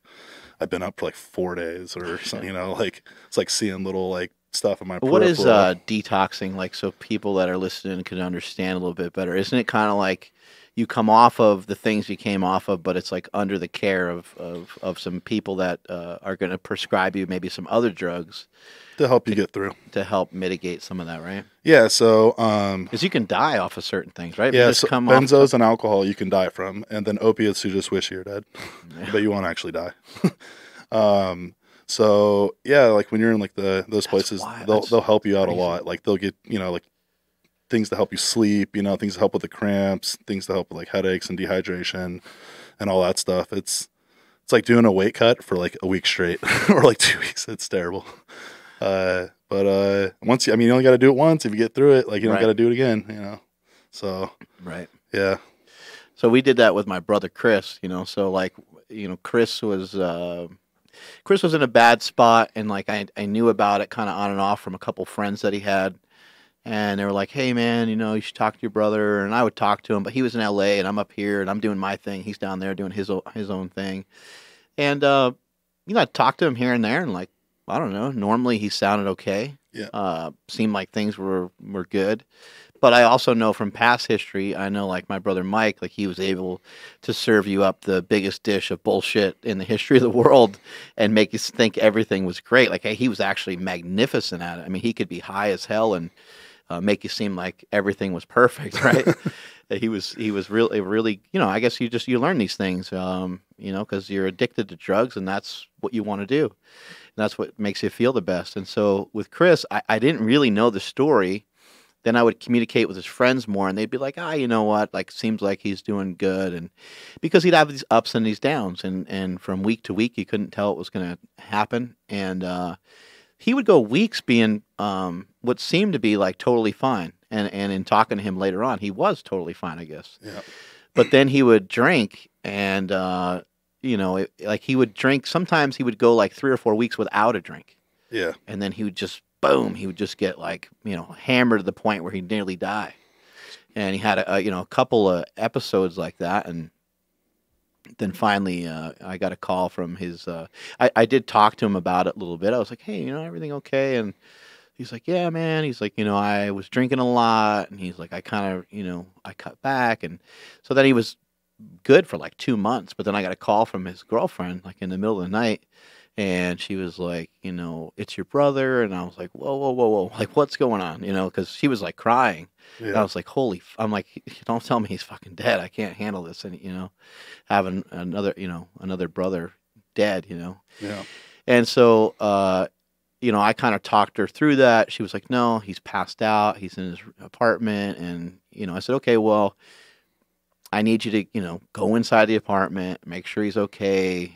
I've been up for like 4 days or something, like it's like seeing little like stuff in my peripheral. What is detoxing like so people that are listening can understand a little bit better? Isn't it kind of like you come off of the things you came off of, but it's like under the care of some people that are going to prescribe you maybe some other drugs to help you get through, to help mitigate some of that, right? Yeah. So, because you can die off of certain things, right? If yeah. you just So come benzos and alcohol you can die from, and then opiates you just wish you're dead, but you won't actually die. So yeah, like when you're in like those places, they'll help you out a lot. Like they'll get like things to help you sleep, things to help with the cramps, things to help with like headaches and dehydration and all that stuff. It's like doing a weight cut for like a week straight or like 2 weeks. It's terrible. But once you only got to do it once. If you get through it, like you don't got to do it again, So right. Yeah. So we did that with my brother Chris, So like, Chris was in a bad spot, and like I knew about it kind of on and off from a couple friends that he had, and they were like, "Hey man, you should talk to your brother." And I would talk to him, but he was in LA, and I'm up here, and I'm doing my thing. He's down there doing his own thing, and I talked to him here and there, and like I don't know, normally he sounded okay. Yeah. Seemed like things were good. But I also know from past history, I know like my brother Mike, like he was able to serve you up the biggest dish of bullshit in the history of the world and make you think everything was great. Like he was actually magnificent at it. I mean, he could be high as hell and make you seem like everything was perfect, right? He was really, I guess you learn these things, because you're addicted to drugs and that's what you want to do. And that's what makes you feel the best. And so with Chris, I didn't really know the story. Then I would communicate with his friends more, and they'd be like, you know what? Like, seems like he's doing good. And because he'd have these ups and these downs, and from week to week, you couldn't tell what was going to happen. And he would go weeks being what seemed to be like totally fine. And in talking to him later on, he was totally fine, I guess. Yeah. But then he would drink, and like he would drink. Sometimes he would go like 3 or 4 weeks without a drink. Yeah. And then he would just boom, he would just get like, hammered to the point where he'd nearly die. And he had a couple of episodes like that. And then finally, I got a call from his, I did talk to him about it a little bit. I was like, hey, everything okay? And he's like, yeah, man. He's like, I was drinking a lot. And he's like, I kind of, I cut back. And so then he was good for like 2 months. But then I got a call from his girlfriend, like in the middle of the night. And she was like, it's your brother. And I was like, whoa. Like, what's going on? Because she was like crying. Yeah. And I was like, I'm like, don't tell me he's fucking dead. I can't handle this. And, having another brother dead, Yeah. And so, I kind of talked her through that. She was like, no, he's passed out. He's in his apartment. And, I said, okay, well, I need you to, go inside the apartment, make sure he's okay.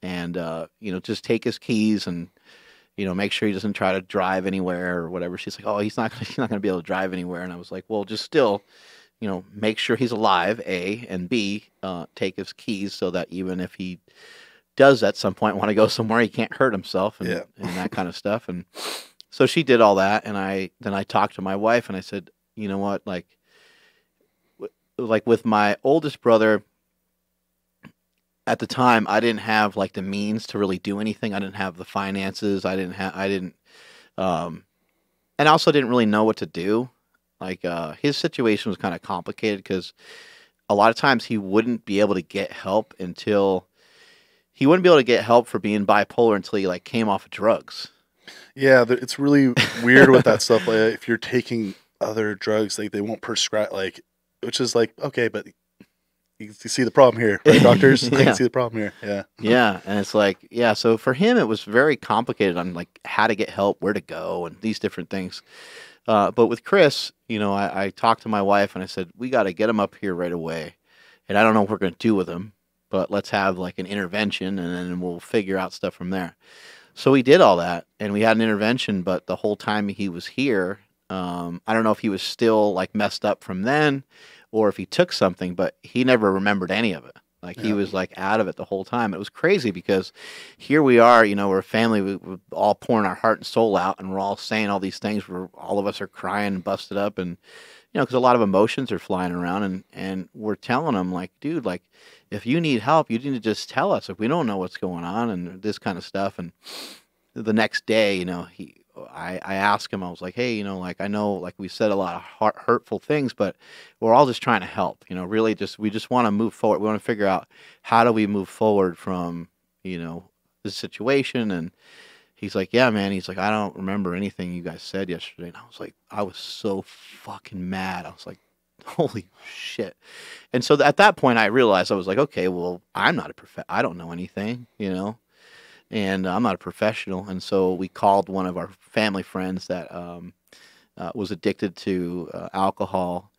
And just take his keys and, make sure he doesn't try to drive anywhere or whatever. She's like, oh, he's not going to be able to drive anywhere. And I was like, well, just still, make sure he's alive, A, and B, take his keys so that even if he does at some point want to go somewhere, he can't hurt himself and that kind of stuff. And so she did all that. And then I talked to my wife and I said, you know what, like with my oldest brother, at the time, I didn't have like the means to really do anything. I didn't have the finances. And I also didn't really know what to do. Like his situation was kind of complicated because a lot of times he wouldn't be able to get help for being bipolar until he like came off of drugs. Yeah, it's really weird with that stuff. Like if you're taking other drugs, like they won't prescribe, like, which is like okay, but. You see the problem here, right, doctors? I can see the problem here. Yeah. Yeah. And it's like, so for him, it was very complicated on like how to get help, where to go, and these different things. But with Chris, I talked to my wife and I said, we got to get him up here right away. And I don't know what we're going to do with him, but let's have like an intervention and then we'll figure out stuff from there. So we did all that and we had an intervention, but the whole time he was here, I don't know if he was still like messed up from then or if he took something, but he never remembered any of it. Like he was like out of it the whole time. It was crazy because here we are, we're a family, we're all pouring our heart and soul out and we're all saying all these things where all of us are crying and busted up and, because a lot of emotions are flying around and we're telling them like, dude, like if you need help, you need to just tell us if we don't know what's going on and this kind of stuff. And the next day, I asked him, I was like, hey, you know, like I know, like we said a lot of hurtful things, but we're all just trying to help. You know, really, we just want to move forward. We want to figure out how do we move forward from, you know, this situation. And he's like, yeah, man. He's like, I don't remember anything you guys said yesterday. And I was like, I was so fucking mad. I was like, holy shit. And so at that point, I realized, I was like, okay, well, I'm not I don't know anything, you know, and I'm not a professional. And so we called one of our family friends that was addicted to alcohol,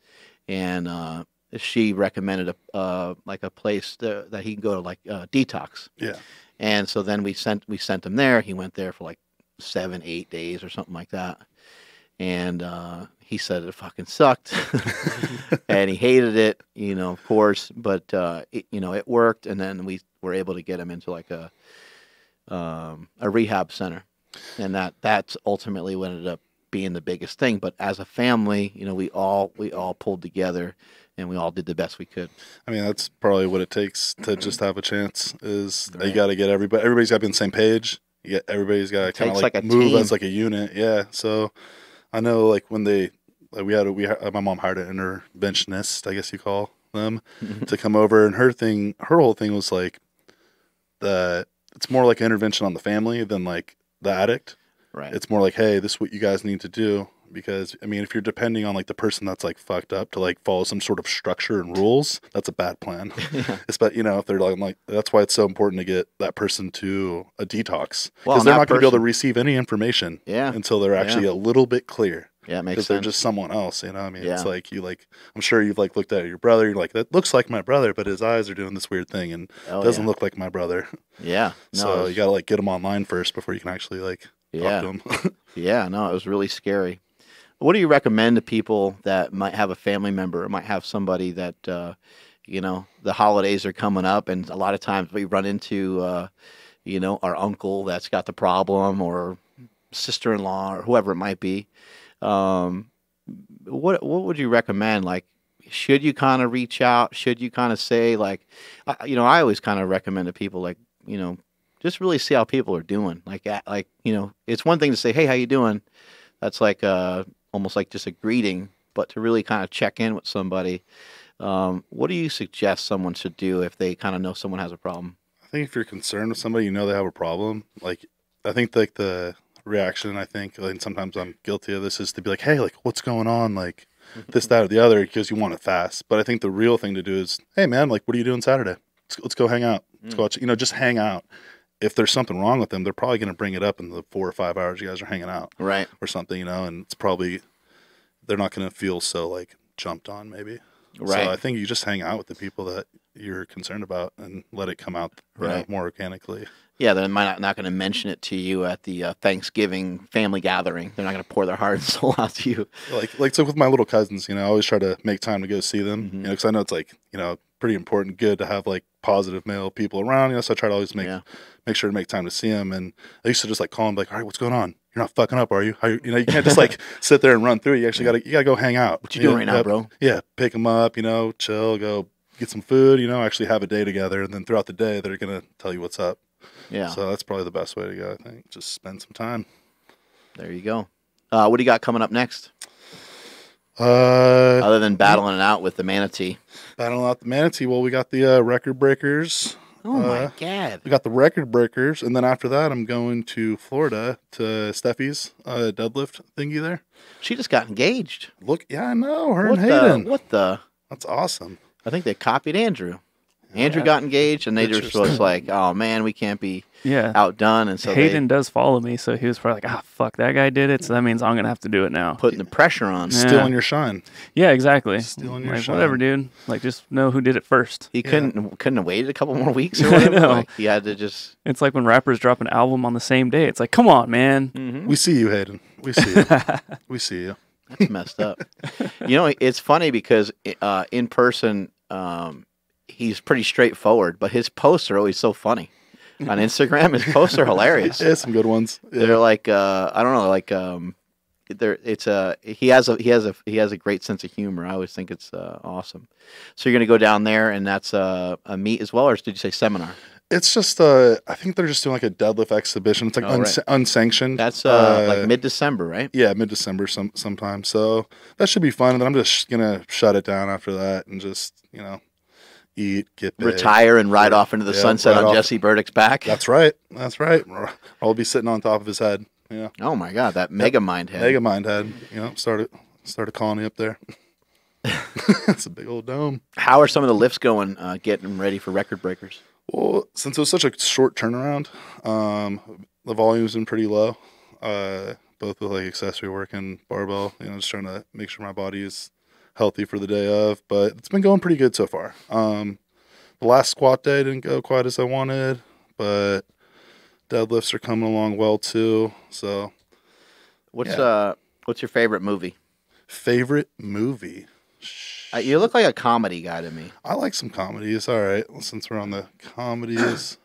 and she recommended like a place that he can go to, like detox. Yeah. And so then we sent him there. He went there for like 7-8 days or something like that. And he said it fucking sucked, and he hated it, you know, of course. But it worked, and then we were able to get him into like a rehab center, and that's ultimately what ended up being the biggest thing. But as a family, you know, we all pulled together, and we all did the best we could. I mean, that's probably what it takes to just have a chance. Is Right. you got to get everybody's got to be on the same page. Everybody's got to kind of like a move team. as like a unit. Yeah. So I know, like when my mom hired an interventionist, I guess you call them, to come over, and her whole thing was like that. It's more like an intervention on the family than like the addict. Right. It's more like, hey, this is what you guys need to do. Because, I mean, if you're depending on like the person that's like fucked up to like follow some sort of structure and rules, that's a bad plan. But, you know, if they're like, that's why it's so important to get that person to a detox. Well, Because they're not going to be able to person- receive any information Yeah. until they're actually a little bit clear. Yeah, it makes Because sense. they're just someone else, you know? I mean, Yeah. it's like I'm sure you've like looked at your brother, you're like, that looks like my brother, but his eyes are doing this weird thing and doesn't look like my brother. Yeah. No, So you got to like get them online first before you can actually like talk to them. Yeah, no, it was really scary. What do you recommend to people that might have a family member or might have somebody that, you know, the holidays are coming up, and a lot of times we run into, you know, our uncle that's got the problem, or sister-in-law, or whoever it might be. What would you recommend? Like, should you kind of reach out? Should you kind of say, like, you know, I always kind of recommend to people, like, you know, just really see how people are doing. Like, you know, it's one thing to say, hey, how you doing? That's like almost like just a greeting, but to really kind of check in with somebody, what do you suggest someone should do if they kind of know someone has a problem? I think if you're concerned with somebody, you know they have a problem. Like, I think like the reaction, and sometimes I'm guilty of this, is to be like, hey, like, what's going on? Like this, that, or the other, because you want it fast. But I think the real thing to do is, hey, man, like, what are you doing Saturday? Let's go hang out. Let's go out, you know, just hang out. If there's something wrong with them, they're probably going to bring it up in the 4 or 5 hours you guys are hanging out. Right. Or something, you know, and it's probably, they're not going to feel so like jumped on maybe. Right. So I think you just hang out with the people that you're concerned about and let it come out you know, more organically. Yeah, they're not going to mention it to you at the Thanksgiving family gathering. They're not going to pour their heart and soul out to you. Like so with my little cousins, you know, I always try to make time to go see them, you know, because I know it's like, you know, pretty important, good to have like positive male people around, you know, so I try to always make sure to make time to see them. And I used to just like call them, like, all right, what's going on? You're not fucking up, are you? You know, you can't just like sit there and run through. You actually gotta go hang out. What you doing right now, bro? Yeah, pick them up, you know, chill, go get some food, you know, actually have a day together, and then throughout the day they're gonna tell you what's up. Yeah. So that's probably the best way to go, I think. Just spend some time. There you go. What do you got coming up next? Other Other than battling it out with the manatee. battling out the manatee, well, we got the record breakers. Oh my God. We got the record breakers, and then after that, I'm going to Florida to Steffi's deadlift thingy there. She just got engaged. Look, yeah, I know her What and Hayden. What the? That's awesome. I think they copied Andrew. Andrew got engaged, and they just was like, "Oh man, we can't be outdone." And so Hayden does follow me, so he was probably like, fuck, that guy did it, so that means I'm going to have to do it now. putting the pressure on. Stealing your shine. Yeah, exactly. Stealing your like, shine. whatever, dude. Like, just know who did it first. He couldn't have waited a couple more weeks or whatever. know. Like, he had to just. It's like when rappers drop an album on the same day. It's like, come on, man. We see you, Hayden. We see you. We see you. That's messed up. You know, it's funny because in person, he's pretty straightforward, but his posts are always so funny. On Instagram, his posts are hilarious. Yeah, some good ones. Yeah. They're like I don't know, like he has a great sense of humor. I always think it's awesome. So you're gonna go down there, and that's a meet as well, or did you say seminar? It's just I think they're just doing like a deadlift exhibition. It's like unsanctioned. That's like mid-December, right? Yeah, mid-December sometime. So that should be fun. And then I'm just gonna shut it down after that and just eat, get big, retire, and ride off into the sunset on Jesse Burdick's back. That's right. I'll be sitting on top of his head. Yeah. Oh my God, that mega mind head. Mega mind head. Start a colony up there. It's a big old dome. How are some of the lifts going? Getting ready for record breakers. Well, since it was such a short turnaround, the volume's been pretty low. Both with like accessory work and barbell. Just trying to make sure my body is healthy for the day of. But it's been going pretty good so far. The last squat day didn't go quite as I wanted, but deadlifts are coming along well too. So, what's your favorite movie? Favorite movie? You look like a comedy guy to me. I like some comedies. All right, since we're on the comedies,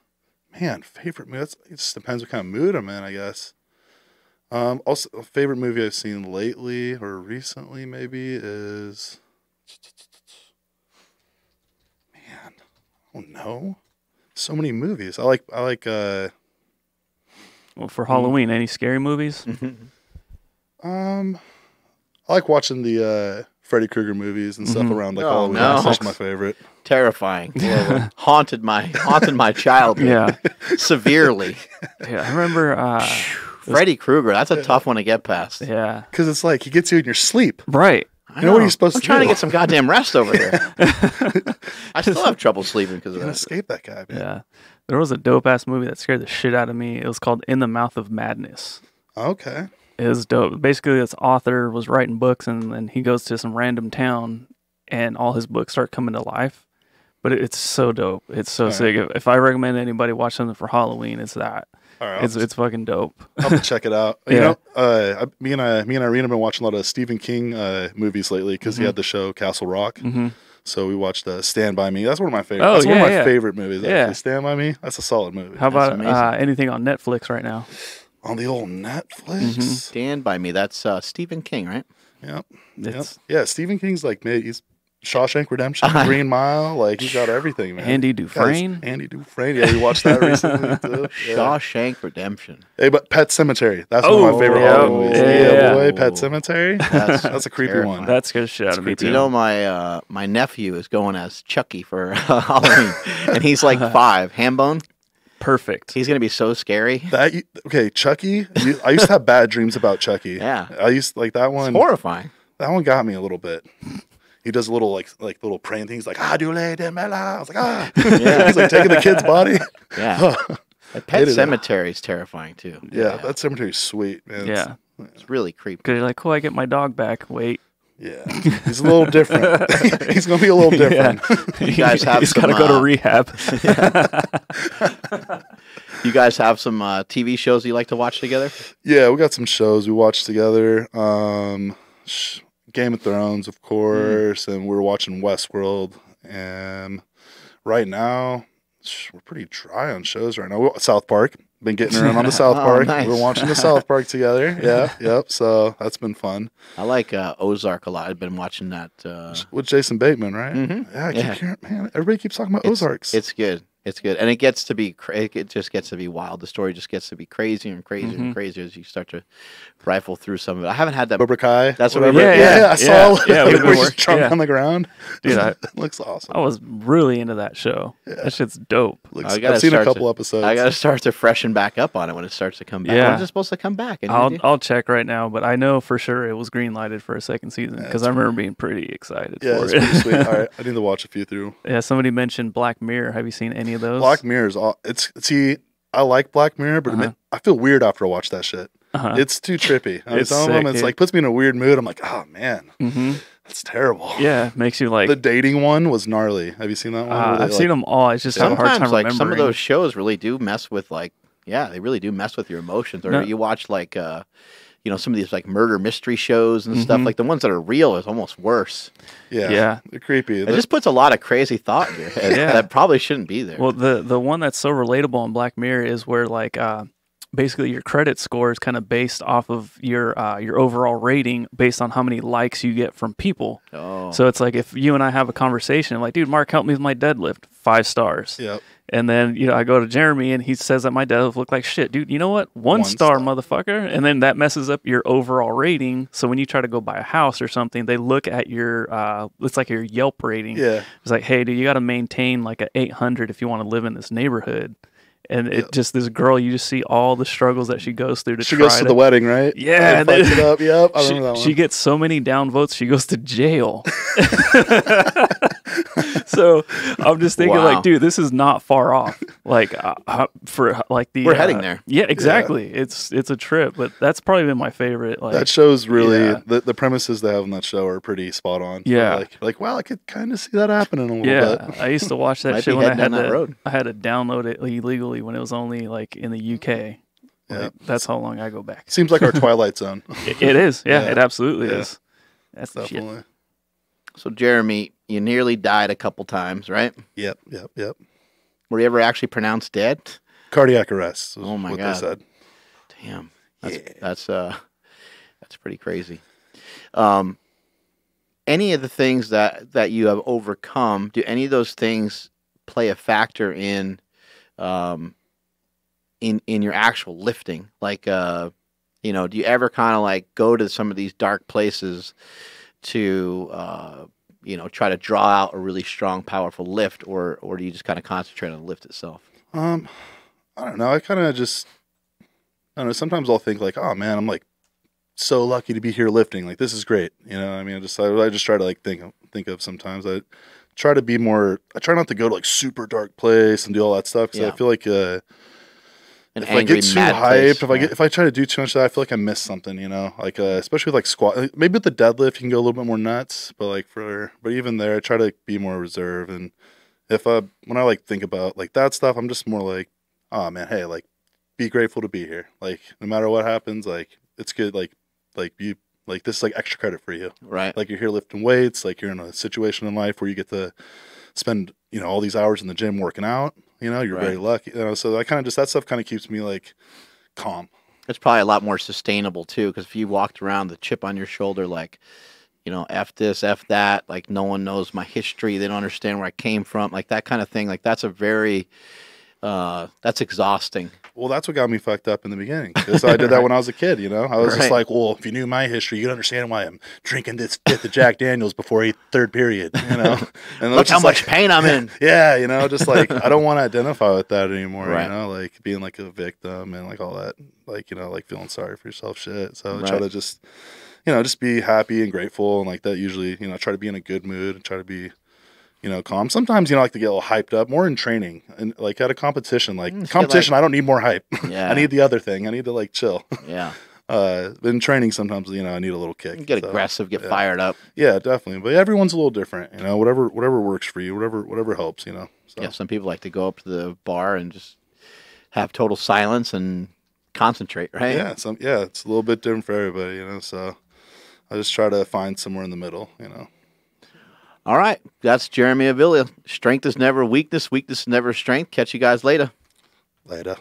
man, favorite movie. It just depends what kind of mood I'm in, I guess. Also, a favorite movie I've seen lately or recently maybe is, man, I don't know. So many movies. I like. Well, for Halloween, any scary movies? I like watching the Freddy Krueger movies and stuff around like Halloween. No. That's my favorite. Terrifying. haunted my childhood. Severely. Yeah, I remember Freddy Krueger. That's a tough one to get past. Yeah, because it's like he gets you in your sleep. Right. What are you supposed to do? I'm trying to get some goddamn rest over here. I still have trouble sleeping because of that. Escape that guy, man. Yeah. There was a dope ass movie that scared the shit out of me. It was called In the Mouth of Madness. Okay. It was dope. Basically, this author was writing books, and he goes to some random town, and all his books start coming to life. But it's so dope. It's so sick. If I recommend anybody watch something for Halloween, it's that. All right, it's fucking dope. I'll have to check it out. Yeah. Me and Irene have been watching a lot of Stephen King movies lately because he had the show Castle Rock. So we watched Stand By Me. That's one of my favorite. That's one of my favorite movies. Actually. Stand By Me. That's a solid movie. How about anything on Netflix right now? On the old Netflix. Stand By Me. That's Stephen King, right? Yep. Yeah, Stephen King's he's Shawshank Redemption, Green Mile. Like, he's got everything, man. Andy Dufresne. Andy Dufresne. Yeah, we watched that recently, too. Yeah. Shawshank Redemption. Hey, but Pet Cemetery. That's one of my favorite horror movies. Yeah, boy, Pet Cemetery. That's a creepy one. That scares shit out of me, too. You know, my nephew is going as Chucky for Halloween, and he's like 5. Hambone. Perfect. He's gonna be so scary. Chucky. I used to have bad dreams about Chucky. Yeah, I used to, like that one. It's horrifying. That one got me a little bit. He does a little like little praying things like Adule de Mela. I was like Yeah. He's like taking the kid's body. Yeah. Pet Cemetery is terrifying too. Yeah, that cemetery's sweet, man. Yeah, it's really creepy. Because you're like, cool, I get my dog back. Wait. Yeah, he's a little different. He's gonna be a little different. You guys have he's got to go to rehab. You guys have some TV shows you like to watch together? Yeah, we got some shows we watch together. Game of Thrones, of course, and we're watching Westworld. And right now, we're pretty dry on shows right now. South Park. Been getting around on the South Park. Nice. We're watching the South Park together. Yeah, yep. So that's been fun. I like Ozark a lot. I've been watching that with Jason Bateman, right? Mm-hmm. Yeah, I keep hearing, man. Everybody keeps talking about Ozarks. It's good. It's good, and it just gets to be wild. The story just gets to be crazier and crazier and crazier as you start to rifle through some of it. I haven't had that. Cobra Kai. That's what I saw. Yeah, where he's drunk on the ground. Dude, it looks awesome. I was really into that show. Yeah. That shit's dope. I've seen a couple episodes. I got to start to freshen back up on it when it starts to come back. Yeah. When is it supposed to come back? I'll check right now, but I know for sure it was green lighted for a second season because I remember being pretty excited for it's it. pretty sweet. All right, I need to watch a few through. Yeah, somebody mentioned Black Mirror. Have you seen any of those? Black Mirror is I like Black Mirror, but I feel weird after I watch that shit. It's too trippy. Some of them, it's like puts me in a weird mood. I'm like, oh man, that's terrible. Yeah, makes you like the dating one was gnarly. Have you seen that one? I've seen them all. It's just sometimes a hard time like remembering. some of those shows really do mess with they really do mess with your emotions. Or you watch some of these like murder mystery shows and stuff, like the ones that are real is almost worse. Yeah. They're creepy. It just puts a lot of crazy thought in your head that probably shouldn't be there. Well, the one that's so relatable on Black Mirror is where like basically your credit score is kind of based off of your overall rating based on how many likes you get from people. Oh. So it's like if you and I have a conversation, like, dude, Mark, help me with my deadlift, 5 stars. Yep. And then, I go to Jeremy and he says that my deadlift looked like shit. Dude, you know what? One star, motherfucker. And then that messes up your overall rating. So when you try to go buy a house or something, they look at your, it's like your Yelp rating. Yeah. It's like, hey, dude, you got to maintain like a 800 if you want to live in this neighborhood. And it just, this girl, you just see all the struggles that she goes through to She goes to the wedding, right? Yeah. Fucks it up. Yep. I remember that one. She gets so many downvotes, she goes to jail. So I'm just thinking, like, dude, this is not far off. Like, for like the we're heading there. Yeah, exactly. Yeah. It's a trip, but that's probably been my favorite. Like, that show's really the premises they have on that show are pretty spot on. Yeah, like wow, I could kind of see that happening a little bit. I used to watch that shit when I had to download it illegally when it was only like in the UK. Yeah, that's how long I go back. Seems like our Twilight Zone. It is. Yeah, it absolutely is. That's definitely. The shit. So, Jeremy, you nearly died a couple times, right? Yep. Were you ever actually pronounced dead? Cardiac arrest. Oh my God. God! They said. Damn. That's pretty crazy. Any of the things that you have overcome, do any of those things play a factor in your actual lifting? Like, do you ever kind of like go to some of these dark places to try to draw out a really strong, powerful lift, or do you just kind of concentrate on the lift itself? I don't know. I kind of just, I don't know. Sometimes I'll think like, oh man, I'm like so lucky to be here lifting. Like this is great. I mean, I just try to like think of sometimes. I try to be more. I try not to go to like super dark place and do all that stuff because I feel like if I get too hyped, if I try to do too much of that, I feel like I miss something, like especially with like squat, maybe with the deadlift, you can go a little bit more nuts, but even there, I try to be more reserved. And when I like think about like that stuff, I'm just more like, oh man, hey, like be grateful to be here. Like no matter what happens, like it's good. Like you, like this is like extra credit for you. Right. Like you're here lifting weights, like you're in a situation in life where you get to spend, all these hours in the gym working out. You're very lucky. So I kind of just, that stuff kind of keeps me like calm. It's probably a lot more sustainable too, because if you walked around the chip on your shoulder, like, F this, F that, like no one knows my history, they don't understand where I came from, like that kind of thing, like that's a very, that's exhausting. Well, that's what got me fucked up in the beginning. So I did that when I was a kid, I was just like, well, if you knew my history, you'd understand why I'm drinking this fifth of Jack Daniels before third period, And look how much pain I'm in. Yeah, just like, I don't want to identify with that anymore, right. Like being like a victim and like all that, like, like feeling sorry for yourself shit. So I try to just, just be happy and grateful and like that usually, try to be in a good mood and try to be, calm. Sometimes, I like to get a little hyped up, more in training and like at a competition. Like competition, I don't need more hype. Yeah. I need the other thing. I need to like chill. Yeah. In training, sometimes, I need a little kick. Get aggressive, get fired up. Yeah, definitely. But everyone's a little different, whatever works for you, whatever helps, So. Yeah, some people like to go up to the bar and just have total silence and concentrate, right? Yeah, it's a little bit different for everybody, So I just try to find somewhere in the middle, All right, that's Jeremy Avilla. Strength is never weakness. Weakness is never strength. Catch you guys later. Later.